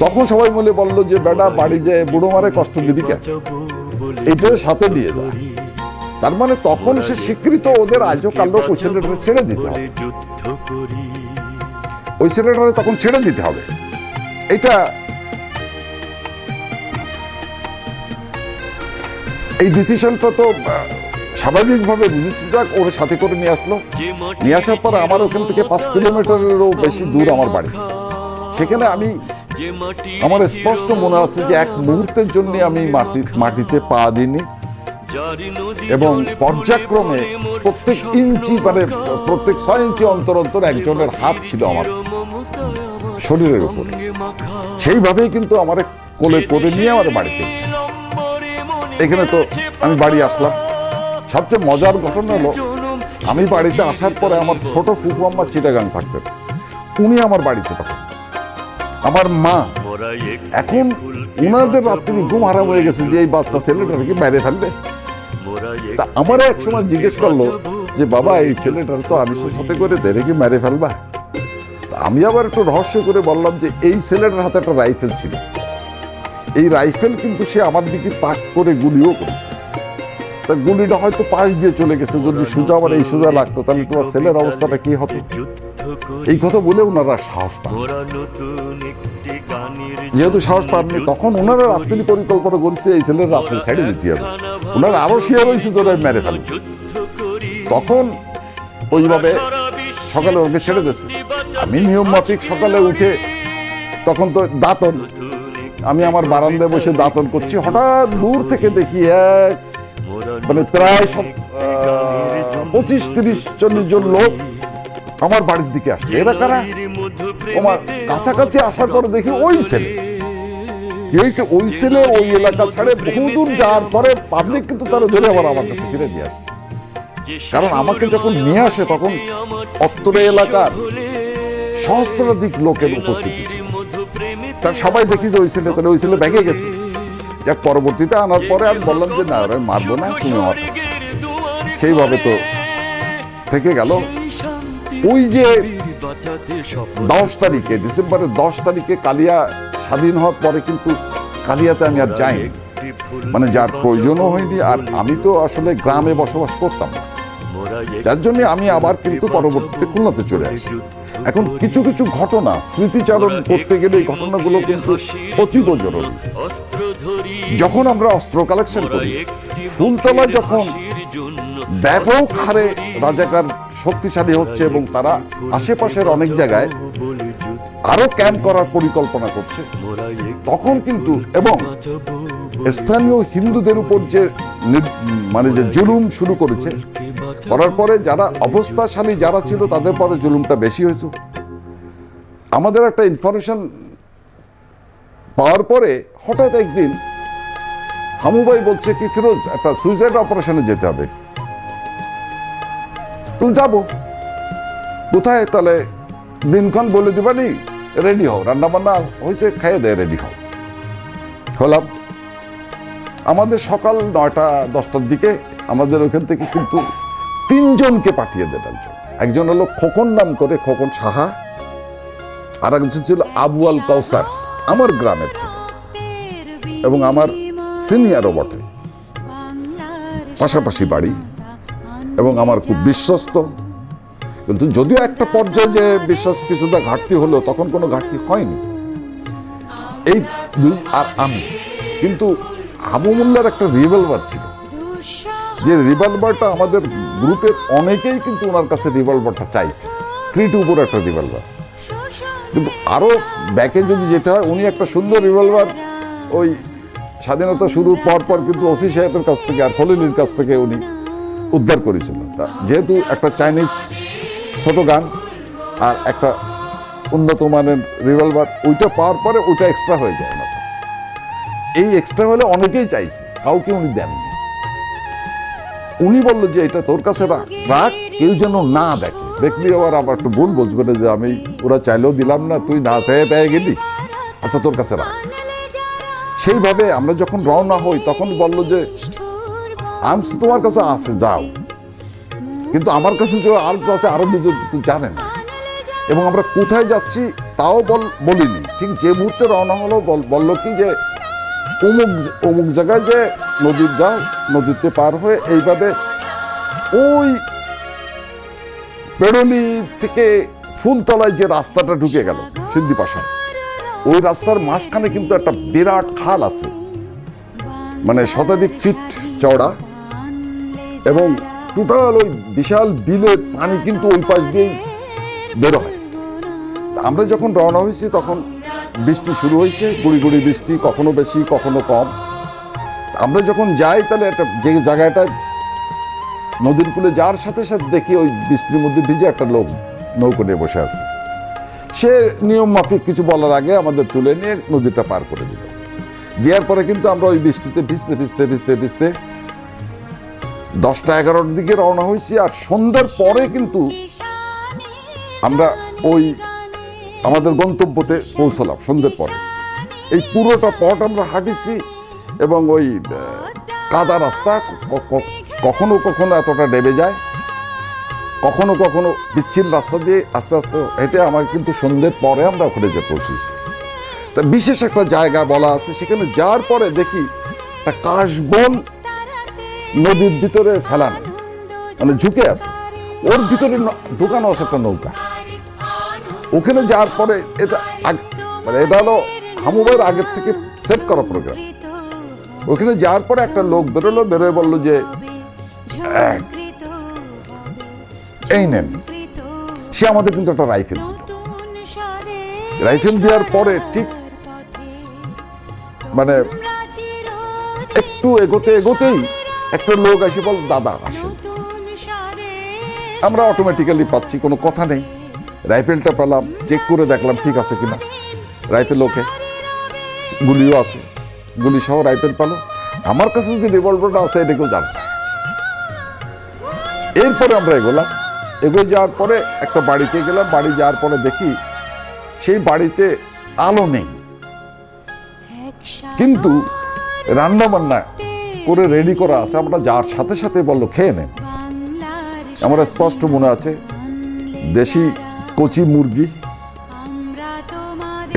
তখন সবাই মিলে বললো যে বেটা বাড়ি যায় বুড়ো মারে কষ্ট দিবি কেন, এটার সাথে নিয়ে যায়। তার মানে তখন সে স্বীকৃত, ওদের আজও কালো ওই ছেলেটারে ছেড়ে দিতে হবে, ওই ছেলেটারে তখন ছেড়ে দিতে হবে। এটা এই ডিসিশনটা তো স্বাভাবিকভাবে বুঝেছি। যাক, ওর সাথে করে নিয়ে আসলো। নিয়ে আসার পর আমার ওখান থেকে 5 কিলোমিটারেরও বেশি দূর আমার বাড়ি। সেখানে আমার স্পষ্ট মনে আছে যে এক মুহূর্তের জন্য আমি মাটিতে পা দিইনি, এবং পর্যায়ক্রমে প্রত্যেক ইঞ্চি মানে প্রত্যেক 6 ইঞ্চি অন্তর অন্তর একজনের হাত ছিল আমার শরীরের উপরে। সেইভাবেই কিন্তু আমার কোলে করে নিয়ে আমার বাড়িতে, এখানে তো আমি বাড়ি আসলাম। সবচেয়ে মজার ঘটনা হলো, আমি বাড়িতে আসার পরে আমার ছোট ফুফু আম্মা চিটাগাং থাকতেন, উনি আমার বাড়িতে তখন, আমার মা। এখন উনাদের রাত্রি ঘুম হারাম হয়ে গেছে যে এই বাচ্চা ছেলেটাকে কি মেরে ফেলবে। তা আমার এক সময় জিজ্ঞেস করলো যে বাবা, এই ছেলেটার তো আনিসের সাথে করে দেরে কি মেরে ফেলবা। আমি আবার একটু রহস্য করে বললাম যে এই ছেলেটার হাতে একটা রাইফেল ছিল, এই রাইফেল কিন্তু সে আমার দিকে তাক করে গুলিও করেছে। তা গুলিটা হয়তো পাশ দিয়ে চলে গেছে, যদি সোজা আমার এই সোজা লাগতো তাহলে তোমার ছেলের অবস্থাটা কি হতো। এই কথা বলে ওনারা সাহস পান। যেহেতু সাহস পাননি, তখন ওনারা রাত্রি পরিকল্পনা করেছে এই ছেলের রাত্রি ছেড়ে দিতে হবে। ওনারা আরো শিয়ার হয়েছে যে ওরা মেরে ফেলবে। তখন ওইভাবে সকালে ওকে ছেড়ে দিয়েছে। আমি নিয়ম মাফিক সকালে উঠে, তখন তো দাঁতন, আমি আমার বারান্দায় বসে দাঁতন করছি, হঠাৎ দূর থেকে দেখি এক মানে প্রায় 25-30-40 জন লোক আমার বাড়ির দিকে আসছে। এরা কারা? আমার কাছাকাছি আসার পরে দেখি ওই ছেলে। ওই ছেলে ওই এলাকা ছেড়ে বহুদূর যাওয়ার পরে পাবলিক কিন্তু তারা ধরে আবার আমার কাছে ফিরে নিয়ে আসছে। কারণ আমাকে যখন নিয়ে আসে তখন অত্তরে এলাকার সহস্রাধিক লোকের উপস্থিতি ছিল। তার সবাই দেখি যে ওই ছেলে, তাহলে ওই ছেলে ভেঙে গেছে। যাক, পরবর্তীতে আনার পরে আমি বললাম যে না, মারবো না, তুমি আমার। সেইভাবে তো থেকে গেল। ওই যে 10 তারিখে, ডিসেম্বরের 10 তারিখে কালিয়া স্বাধীন হওয়ার পরে কিন্তু কালিয়াতে আমি আর যাইনি, মানে যার প্রয়োজনও হয়নি। আর আমি তো আসলে গ্রামে বসবাস করতাম না, যার জন্য আমি আবার কিন্তু পরবর্তীতে খুলনাতে চলে আসি। এখন কিছু কিছু ঘটনা স্মৃতিচারণ করতে গেলে এই ঘটনাগুলো কিন্তু অতীব জরুরি। যখন আমরা অস্ত্র কালেকশন করি, ফুলতলা যখন ব্যাপক হারে রাজাকার শক্তিশালী হচ্ছে এবং তারা আশেপাশের অনেক জায়গায় আরো ক্যাম্প করার পরিকল্পনা করছে, তখন কিন্তু এবং স্থানীয় হিন্দুদের উপর যে মানে যে জুলুম শুরু করেছে, করার পরে যারা অবস্থাশালী যারা ছিল তাদের পরে জুলুমটা বেশি হয়েছে। আমাদের একটা ইনফরমেশন পাওয়ার পরে হঠাৎ একদিন হামু ভাই বলছে কি, ফিরোজ একটা সুইসাইড অপারেশনে যেতে হবে। যাবো কোথায়, তাহলে দিনক্ষণ বলে দিবানি, রেডি হও, রান্না বান্না হয়েছে, খাইয়ে দেয়, রেডি হও। হলাম। আমাদের সকাল 9টা-10টার দিকে আমাদের ওখান থেকে কিন্তু 3 জনকে পাঠিয়ে দেন। একজন হলো খোকন নাম করে, খোকন সাহা, আর একজন ছিল আবু আল কাউসার, আমার গ্রামের ছিল এবং আমার সিনিয়রও বটে, পাশাপাশি বাড়ি এবং আমার খুব বিশ্বস্ত। কিন্তু যদিও একটা পর্যায়ে যে বিশ্বাস কিছুটা ঘাটতি হলো, তখন কোনো ঘাটতি হয়নি। এই দুই আর আমি। কিন্তু আবু মোল্লার একটা রিভলভার ছিল, যে রিভলভারটা আমাদের গ্রুপের অনেকেই কিন্তু ওনার কাছে রিভলভারটা চাইছে, 324 একটা রিভলভার। কিন্তু আরো ব্যাকে যদি যেতে হয়, উনি একটা সুন্দর রিভলভার ওই স্বাধীনতা শুরুর পর কিন্তু ওসি সাহেবের কাছ থেকে আর খলিলির কাছ থেকে উনি উদ্ধার করেছিল। যেহেতু একটা চাইনিজ ছোট গান আর একটা উন্নত মানের রিভলভার, ওইটা পাওয়ার পরে ওইটা এক্সট্রা হয়ে যায় আমার কাছে। এই এক্সট্রা হলে অনেকেই চাইছে, কাউকে উনি দেননি। উনি বললো যে এটা তোর কাছে রাখ, কেউ যেন না দেখে, দেখলি আবার একটু ভুল বুঝবে না যে আমি ওরা চাইলেও দিলাম না, তুই না চেয়ে পেয়ে গেলি, আচ্ছা তোর কাছে রাখ। সেইভাবে আমরা যখন রওনা হই তখন বললো যে আর্মস তোমার কাছে আছে, যাও। কিন্তু আমার কাছে যে আর্মস আছে আরো দুজন তুই জানেন, এবং আমরা কোথায় যাচ্ছি তাও বলিনি। ঠিক যে মুহূর্তে রওনা হলো বললো কি যে অমুক জায়গায় যে নদীর যাও, নদীতে পার হয়ে এইভাবে ওই পেড়লি থেকে ফুলতলায় যে রাস্তাটা ঢুকে গেল সিন্ধি পাশায়, ওই রাস্তার মাঝখানে কিন্তু একটা বিরাট খাল আছে, মানে শতাধিক ফিট চওড়া, এবং টোটাল ওই বিশাল বিলের পানি কিন্তু ওই পাশ দিয়েই বের হয়। আমরা যখন রওনা হয়েছি তখন বৃষ্টি শুরু হয়েছে, গুড়ি গুড়ি বৃষ্টি, কখনো বেশি কখনো কম। আমরা যখন যাই তাহলে একটা যে জায়গাটায় নদীর কূলে যাওয়ার সাথে সাথে দেখি ওই বৃষ্টির মধ্যে ভিজে একটা লোক নৌকো নিয়ে বসে আছে। সে নিয়ম মাফিক কিছু বলার আগে আমাদের তুলে নিয়ে নদীটা পার করে দিল। দেওয়ার পরে কিন্তু আমরা ওই বৃষ্টিতে ভিজতে ভিজতে ভিজতে ভিজতে 10টা-11টার দিকে রওনা হয়েছি। আর সন্ধ্যার পরে কিন্তু আমরা ওই আমাদের গন্তব্যতে পৌঁছলাম সন্ধ্যের পরে। এই পুরোটা পথ আমরা হাঁটিছি এবং ওই কাদা রাস্তা, কখনো কখনো এতটা ডেবে যায়, কখনো কখনো বিচ্ছিন্ন রাস্তা দিয়ে আস্তে আস্তে হেঁটে আমার কিন্তু সন্ধ্যের পরে আমরা ওখানে যে পৌঁছেছি। তা বিশেষ একটা জায়গা বলা আছে, সেখানে যাওয়ার পরে দেখি একটা কাশবন নদীর ভিতরে ফেলানো, মানে ঝুঁকে আছে, ওর ভিতরে ঢুকানো আছে একটা নৌকা। ওখানে যাওয়ার পরে এটা মানে এটা হলো হামুবের আগের থেকে সেট করা প্রোগ্রাম। ওখানে যাওয়ার পরে একটা লোক বেরোলো, বেরোয় বললো যে এই নেন। সে আমাদের কিন্তু একটা রাইফেল দিল। রাইফেল দেওয়ার পরে ঠিক মানে একটু এগোতে এগোতেই একটা লোক এসে বল, দাদা আসেন। আমরা অটোমেটিক্যালি পাচ্ছি, কোনো কথা নেই। রাইফেলটা পেলাম, চেক করে দেখলাম ঠিক আছে কিনা। রাইফেল ওকে, গুলিও আছে, গুলি সহ রাইফেল পেল। আমার কাছে যে রিভলভারটা আছে এটা কেউ জানে না। এরপরে আমরা এগোলাম, এগোয় যাওয়ার পরে একটা বাড়িতে গেলাম। বাড়ি যাওয়ার পরে দেখি সেই বাড়িতে আলো নেই, কিন্তু রান্না বান্না করে রেডি করা আছে। আমরা যাওয়ার সাথে সাথে বললো খেয়ে নেন। আমার স্পষ্ট মনে আছে দেশি কচি মুরগি,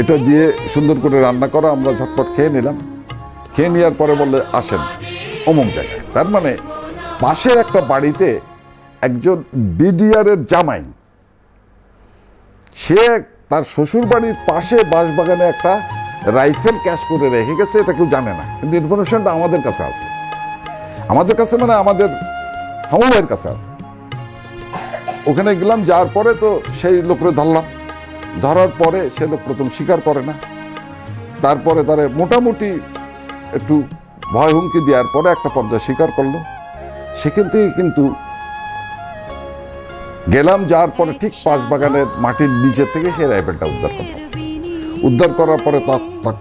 এটা দিয়ে সুন্দর করে রান্না করা। আমরা ঝটপট খেয়ে নিলাম। খেয়ে নেওয়ার পরে বললে আসেন অমুক জায়গায়। তার মানে পাশের একটা বাড়িতে একজন বিডিআরের জামাই, সে তার শ্বশুর বাড়ির পাশে বাঁশবাগানে একটা রাইফেল ক্যাশ করে রেখে গেছে। এটা কেউ জানে না, কিন্তু ইনফরমেশনটা আমাদের কাছে আছে। আমাদের কাছে মানে আমাদের সমবায়ের কাছে আছে। ওখানে গেলাম, যাওয়ার পরে তো সেই লোকরে ধরলাম। ধরার পরে সে লোক প্রথম স্বীকার করে না, তারপরে তারে মোটামুটি একটু ভয় হুমকি দেওয়ার পরে একটা পর্যায়ে স্বীকার করলো। সেখান থেকে কিন্তু গেলাম, যাওয়ার পরে ঠিক পাশ বাগানের মাটির নিচে থেকে সেই রাইফেলটা উদ্ধার করলাম। উদ্ধার করার পরে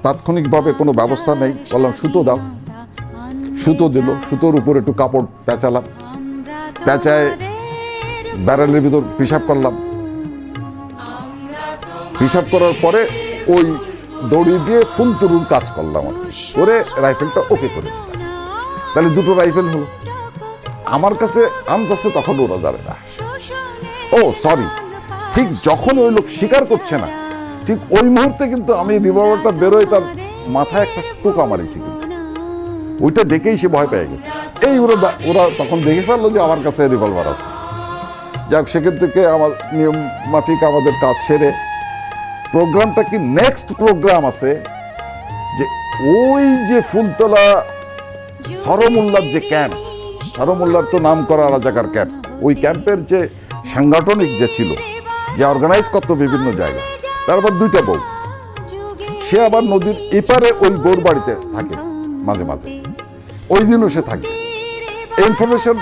তাৎক্ষণিকভাবে কোনো ব্যবস্থা নেই, বললাম সুতো দাও। সুতো দিল, সুতোর উপর একটু কাপড় পেঁচালাম, পেঁচায় ব্যারেলের ভিতর পিশাব করলাম। পিশাব করার পরে ওই দড়ি দিয়ে ফুলতুরুর কাজ করলাম আর কি, করে রাইফেলটা ওকে করে দিলাম। তাহলে দুটো রাইফেল হলো। আমার কাছে আর্মস আছে, তখন ওরা যাবে না। ও সরি, ঠিক যখন ওই লোক স্বীকার করছে না, ঠিক ওই মুহূর্তে কিন্তু আমি রিভলভারটা বেরোয় তার মাথায় একটা টোকা মারিছি। কিন্তু ওইটা দেখেই সে ভয় পেয়ে গেছে। এই ওরা তখন দেখে ফেললো যে আমার কাছে রিভলভার আছে। যাক, সেখান থেকে আমার নিয়ম মাফিক আমাদের কাজ সেরে প্রোগ্রামটা কি নেক্সট প্রোগ্রাম আছে যে ওই যে ফুলতলা সরমুল্লার যে ক্যাম্প, সরমুল্লার তো নাম করা রাজাকার ক্যাম্প, ওই ক্যাম্পের যে সাংগঠনিক যে ছিল, যে অর্গানাইজ করতো বিভিন্ন জায়গায়, তারপর দুইটা বউ, সে আবার নদীর এপারে ওই বউর বাড়িতে থাকে মাঝে মাঝে। ওই দিনও সে থাকবে, ইনফরমেশন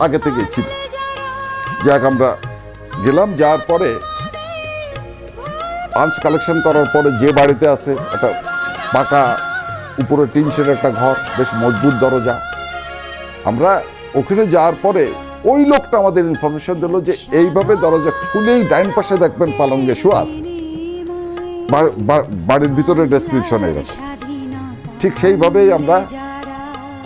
আগে থেকেই ছিল। যাক, আমরা গেলাম। যাওয়ার পরে আর্মস কালেকশন করার পরে যে বাড়িতে আছে একটা পাকা উপরে টিন শেড একটা ঘর, বেশ মজবুত দরজা। আমরা ওখানে যাওয়ার পরে ওই লোকটা আমাদের ইনফরমেশন দিল যে এইভাবে দরজা খুলেই ডাইন পাশে দেখবেন পালঙ্গে শোয়া আছে। বাড়ির ভিতরে ডেসক্রিপশন এরকম। ঠিক সেইভাবেই আমরা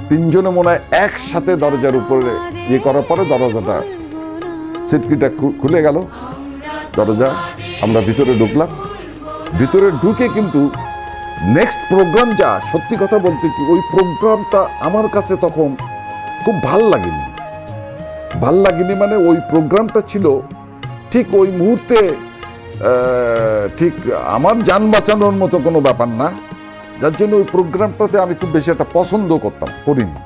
তিনজনে মনে হয় একসাথে দরজার উপরে ইয়ে করার পরে দরজাটা সিটকিটা খুলে গেল। দরজা, আমরা ভিতরে ঢুকলাম। ভিতরে ঢুকে কিন্তু নেক্সট প্রোগ্রাম যা, সত্যি কথা বলতে কি ওই প্রোগ্রামটা আমার কাছে তখন খুব ভাল লাগেনি। ভাল লাগেনি মানে ওই প্রোগ্রামটা ছিল ঠিক ওই মুহূর্তে ঠিক আমার যান বাঁচানোর মতো কোনো ব্যাপার না, যার জন্য ওই প্রোগ্রামটাতে আমি খুব বেশি একটা পছন্দ করিনি।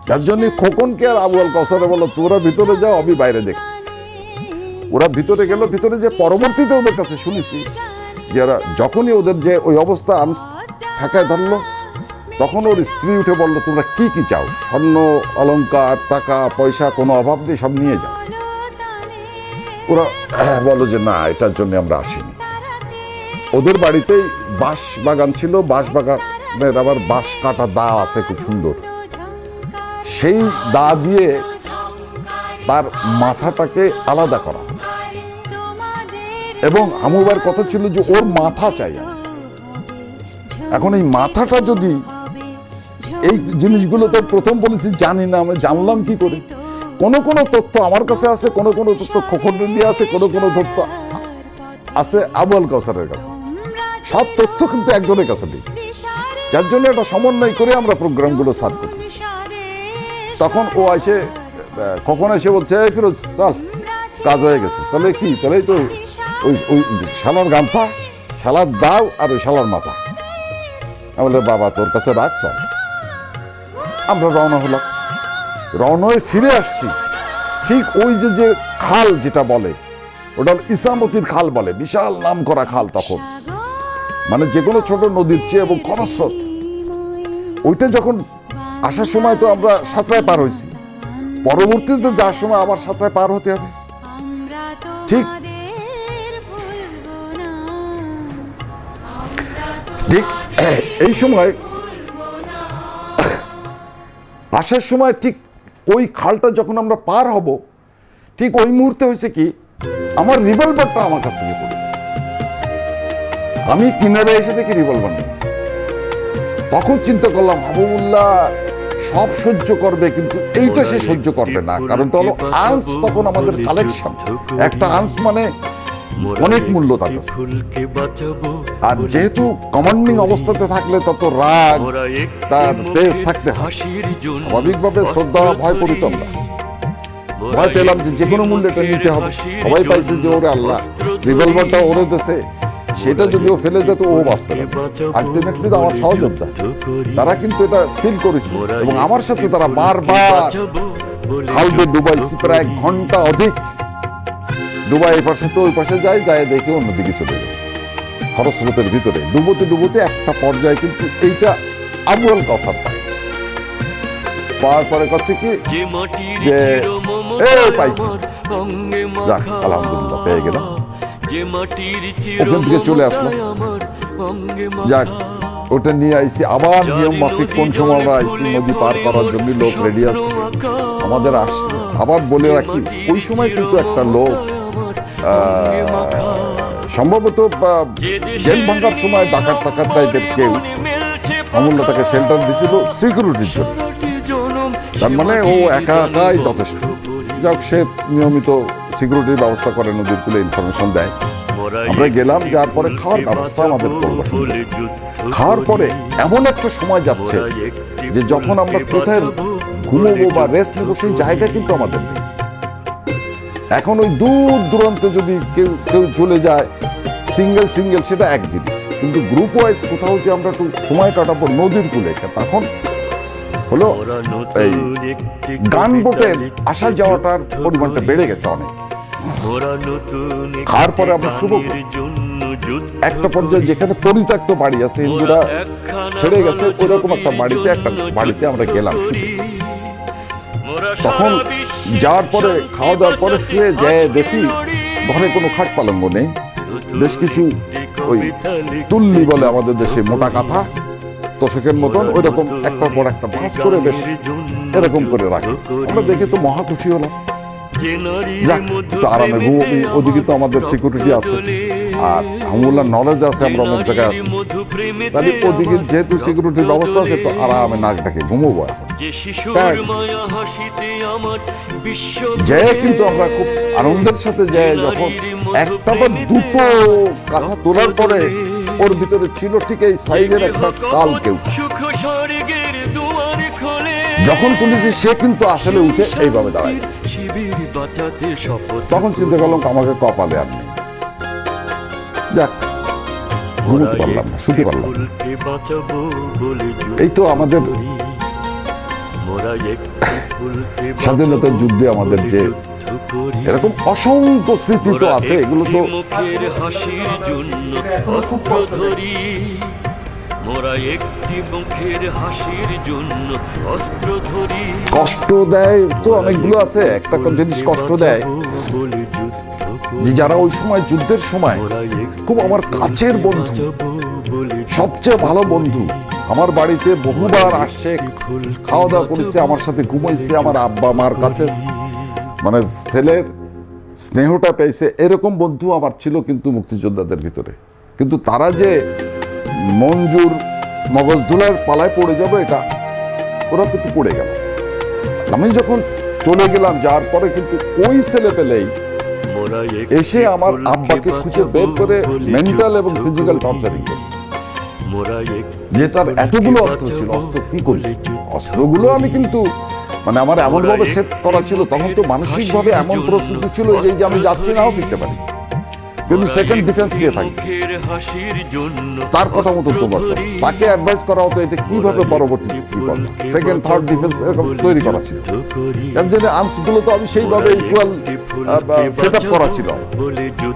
যার জন্য খোকনকে আর আবু আল কাউসারে বললো তোরা ভিতরে যাও, আমি বাইরে দেখছি। ওরা ভিতরে গেল। ভিতরে যে পরবর্তীতে ওদের কাছে শুনেছি যে ওরা যখনই ওদের যে ওই অবস্থা ঠেকায় ধরলো, তখন ওর স্ত্রী উঠে বললো তোমরা কি কি চাও, স্বর্ণ অলংকার টাকা পয়সা কোনো অভাব নেই, সব নিয়ে যাও। ওরা বললো যে না, এটার জন্য আমরা আসিনি। ওদের বাড়িতেই বাঁশ বাগান ছিল, বাঁশ বাগানের আবার বাঁশ কাটা দা আছে খুব সুন্দর। সেই দা দিয়ে তার মাথাটাকে আলাদা করা, এবং আমুবার কথা ছিল যে ওর মাথা চাই। এখন এই মাথাটা যদি, এই জিনিসগুলো তো প্রথম বলেছি জানি না, আমি জানলাম কি করে। কোন কোন তথ্য আমার কাছে আছে, কোন কোন তথ্য খোকন দিয়ে আছে, কোন কোন তথ্য আছে আবু আল কাউসারের কাছে। সব তথ্য কিন্তু একজনের কাছে নেই, যার জন্য একটা সমন্বয় করে আমরা প্রোগ্রামগুলো সার্ভ করতেছি। তখন ও এসে, কখন এসে বলছে এই ফিরোজ চল, কাজ হয়ে গেছে। তাহলে কি, তাহলেই তো ওই ওই শালার গামছা, শালার দাও আর ওই শালার মাথা। আমি বললাম বাবা তোর কাছে রাখ, চল। আমরা রওনা হলাম। রওনা হয়ে ফিরে আসছি, ঠিক ওই যে খাল যেটা বলে, ওটা ইসামতির খাল বলে, বিশাল নাম করা খাল তখন, মানে যে কোনো ছোট নদীর চেয়ে এবং খরস্রোত। ওইটা যখন আসার সময় তো আমরা সাঁতরায় পার হয়েছি, পরবর্তীতে যাওয়ার সময় আবার সাঁতরায় পার হতে হবে। ঠিক ঠিক এই সময় আসার সময় ঠিক ওই খালটা যখন আমরা পার হব, ঠিক ওই মুহূর্তে হয়েছে কি, আমার রিভলভারটা আমার কাছ থেকে পড়ে গেছে। আমি কিনারে এসে দেখি রিভলভার নেই। তখন চিন্তা করলাম হাবিবুল্লাহ সব সহ্য করবে, কিন্তু এইটা সে সহ্য করবে না। কারণটা হলো আর্মস তখন আমাদের কালেকশন, একটা আর্মস মানে অনেক মূল্য তার কাছে। আর যেহেতু কমান্ডিং অবস্থাতে থাকলে তত রাগ তার তেজ থাকতে হয়, স্বাভাবিকভাবে শ্রদ্ধা ভয় করি তো আমরা, ভয় পেলাম যে কোনো মূল্যে এটা নিতে হবে। সবাই পাইছে যে ওরে আল্লাহ রিভলভারটা ওরে দেশে, সেটা যদিও ফেলে যেত ও বাঁচত। আলটিমেটলি তো আমার সহযোদ্ধা, তারা কিন্তু এটা ফিল করেছে এবং আমার সাথে তারা বারবার খালদে ডুবাইছি, প্রায় 1 ঘন্টা অধিক ডুবাই এই পাশে তো ওই পাশে যায়, দেখে অন্যদিকে চলে যায় খরস্রোতের ভিতরে ডুবোতে ডুবোতে একটা পর্যায়ে কিন্তু এইটা আবুল কাউসার পাওয়ার পরে করছে কি যে পাইছি, যাক আলহামদুলিল্লাহ পেয়ে গেলাম, ওখান থেকে চলে আসলাম। যাক ওটা নিয়ে আইসি, আবার নিয়ম মাফিক কোন সময় আমরা আইসি নদী পার করার জন্য লোক রেডি আছে আমাদের আসছে। আবার বলে রাখি ওই সময় কিন্তু একটা লোক সম্ভবত জেল ভাঙার সময় ডাকাত টাইপের কেউ আমুল্লাহ তাকে শেল্টার দিছিল সিকিউরিটির জন্য, তার মানে ও একা একাই যথেষ্ট। যাক সে নিয়মিত সিকিউরিটির ব্যবস্থা করে, নদীর কূলে ইনফরমেশন দেয়। আমরা গেলাম, যার পরে খাওয়ার ব্যবস্থা আমাদের করবো। খাওয়ার পরে এমন একটা সময় যাচ্ছে যে যখন আমরা কোথায় ঘুমোবো বা রেস্ট নেবো সেই জায়গা কিন্তু আমাদের নেই। এখন ওই দূর দূরান্তে যদি কেউ চলে যায় সিঙ্গেল সেটা এক জিনিস, কিন্তু গ্রুপ ওয়াইজ কোথাও যে আমরা একটু সময় কাটাবো নদীর কূলে, তখন হলো এই গান বোটের আসা যাওয়াটার পরিমাণটা বেড়ে গেছে অনেক। খাওয়ার পরে আমরা শুভ একটা পর্যায়ে যেখানে পরিত্যক্ত বাড়ি আছে, হিন্দুরা ছেড়ে গেছে, ওইরকম একটা বাড়িতে আমরা গেলাম। তখন যাওয়ার পরে খাওয়া দাওয়ার পরে শুয়ে যায় দেখি ঘরে কোনো খাট পালঙ্গ নেই, বেশ কিছু ওই তুল্লি বলে আমাদের দেশে মোটা কাঁথা তোষকের মতন ওইরকম একটার পর একটা ভাঁজ করে বেশ এরকম করে রাখি। আমরা দেখে তো মহা খুশি হলাম, যাক একটু আরামে ঘুমোবি, ওদিকে তো আমাদের সিকিউরিটি আছে আর আমুল্লাহ নলেজ আছে আমরা অনেক জায়গায় আছি, তাহলে ওদিকে যেহেতু সিকিউরিটির ব্যবস্থা আছে তো আরামে নাক ডাকে ঘুমোবো। যে কিন্তু আমরা খুব আনন্দের সাথে যাই, যখন একটা বা দুটো কথা তোলার পরে ওর ভিতরে ছিল ঠিক এই সাইজের একটা কাল কেউ, যখন তুলেছি সে কিন্তু আসলে উঠে এইভাবে দাঁড়ায়। তখন চিন্তা করলাম আমাকে কপালে আর নেই, যাক ঘুমোতে পারলাম না, শুতে পারলাম। এই তো আমাদের স্বাধীনতার যুদ্ধে আমাদের যে এরকম অসংখ্য স্মৃতি তো আছে, এগুলো তো কষ্ট দেয় তো অনেকগুলো আছে। একটা জিনিস কষ্ট দেয় যে যারা ওই সময় যুদ্ধের সময় খুব আমার কাছের বন্ধু, সবচেয়ে ভালো বন্ধু, আমার বাড়িতে বহুবার আসছে, খাওয়া দাওয়া করেছে, আমার সাথে ঘুমাইছে, আমার আব্বা মার কাছে মানে ছেলের স্নেহটা পেয়েছে, এরকম বন্ধু আমার ছিল কিন্তু মুক্তিযোদ্ধাদের ভিতরে। কিন্তু তারা যে মঞ্জুর মগজধুলার পালায় পড়ে যাবে এটা ওরা কিন্তু পড়ে গেল। আমি যখন চলে গেলাম, যার পরে কিন্তু ওই ছেলে পেলেই এসে আমার আব্বাকে খুঁজে বের করে মেন্টাল এবং ফিজিক্যাল টর্চারিং করেছে। যে তার এতগুলো অস্ত্র ছিল, অস্ত্র কি করেছে, অস্ত্রগুলো আমি কিন্তু মানে আমার এমন ভাবে সেট করা ছিল, তখন তো মানসিক ভাবে এমন প্রস্তুতি ছিল যে আমি যাচ্ছি নাও ফিরতে পারি, কিন্তু সেকেন্ড ডিফেন্স দিয়ে থাকি তার কথা মতো তোমার তাকে অ্যাডভাইস করা হতো এটা কিভাবে পরবর্তীতে কি করবে, সেকেন্ড থার্ড ডিফেন্স এরকম তৈরি করা ছিল। এর জন্য আর্মসগুলো তো আমি সেইভাবে ইকুয়াল সেট আপ করা ছিল।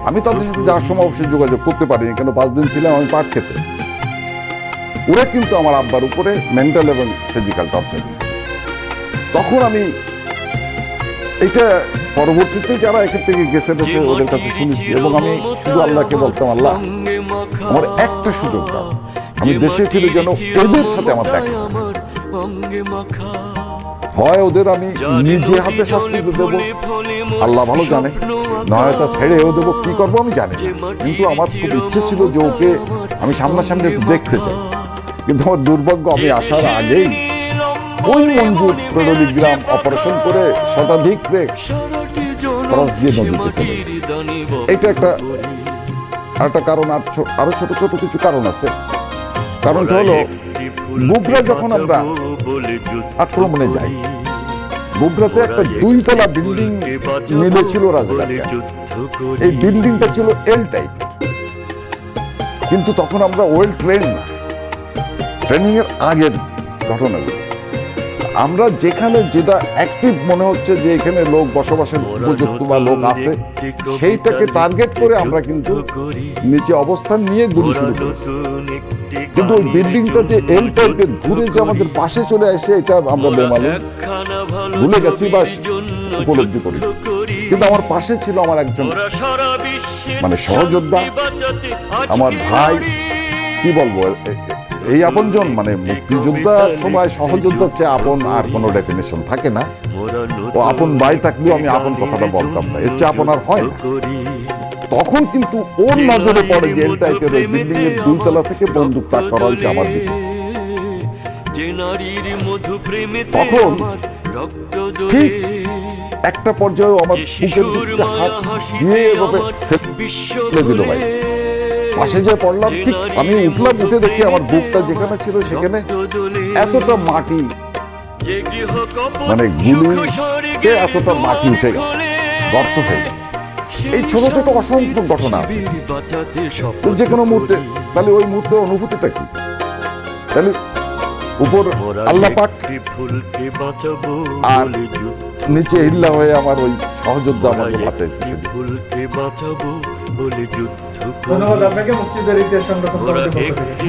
আমি তাদের সাথে যাওয়ার সময় অবশ্যই যোগাযোগ করতে পারিনি, কেন 5 দিন ছিলাম আমি পাট খেতে। ওরা কিন্তু আমার আব্বার উপরে মেন্টাল এবং ফিজিক্যাল টর্চারিং করেছে। তখন আমি এটা পরবর্তীতে যারা এখান থেকে গেছে ওদের কাছে শুনেছি, এবং আমি শুধু আল্লাহকে বলতাম, আল্লাহ আমার একটা সুযোগ দাও, আমি দেশে ফিরে যেন ওদের সাথে আমার দেখা হয়। ওদের আমি নিজে হাতে শাস্তি দেবো, আল্লাহ ভালো জানে, নয় তা ছেড়েও দেবো, কি করবো আমি জানি না। কিন্তু আমার খুব ইচ্ছে ছিল যে ওকে আমি সামনাসামনি একটু দেখতে চাই। কিন্তু আমার দুর্ভাগ্য, আমি আসার আগেই ওই মঞ্জুর প্রণলিগ্রাম অপারেশন করে শতাধিক ক্রস দিয়ে নদীতে ফেলে। এটা একটা কারণ, আরো ছোট ছোট কিছু কারণ আছে। কারণটা হলো বুগরা যখন আমরা আক্রমণে যাই, বুগরাতে একটা 2 তলা বিল্ডিং মিলেছিল রাজাঘাটে। এই বিল্ডিংটা ছিল এল টাইপ, কিন্তু তখন আমরা ওয়েল ট্রেন না, ট্রেনিং এর আগের ঘটনাগুলো। আমরা যেখানে যেটা অ্যাক্টিভ মনে হচ্ছে যে এখানে লোক বসবাসের উপযুক্ত বা লোক আছে, সেইটাকে টার্গেট করে আমরা কিন্তু নিচে অবস্থান নিয়ে গুলি শুরু করেছি। কিন্তু ওই বিল্ডিংটা যে এল টাইপের ঘুরে যে আমাদের পাশে চলে আসে, এটা আমরা বেমালুম ভুলে গেছি বা উপলব্ধি করি। কিন্তু আমার পাশে ছিল আমার একজন মানে সহযোদ্ধা, আমার ভাই, কি বলবো, এই আপনজন। মানে মুক্তিযোদ্ধার সময় সহযোদ্ধার চেয়ে আপন আর কোনো ডেফিনেশন থাকে না। ও আপন ভাই থাকলেও আমি আপন কথাটা বলতাম না, এর চেয়ে আপন আর হয় না। তখন কিন্তু ওর নজরে পড়ে যে এল টাইপের ওই বিল্ডিং এর 2 তলা থেকে বন্দুক তাক করা হয়েছে আমার দিকে। তখন ঠিক একটা পর্যায়ে আমার বুকের দিকে হাত দিয়ে এভাবে ফেলে দিল ভাই। পাশে যে পড়লাম, ঠিক আমি উঠলাম, উঠে দেখি আমার বুকটা যেখানে ছিল সেখানে এতটা মাটি, মানে গুলিতে এতটা মাটি উঠে গেল, গর্ত হয়ে গেল। এই ছোট ছোট অসংখ্য ঘটনা আছে যে কোনো মুহূর্তে। তাহলে ওই মুহূর্তের অনুভূতিটা কি? তাহলে উপর আল্লাহ পাক আর নিচে হিল্লা হয়ে আমার ওই সহযোদ্ধা আমাকে বাঁচাইছে। ধন্যবাদ আপনাকে মুক্তিযুদ্ধের ইতিহাস সংরক্ষণ কমিটির পক্ষ থেকে।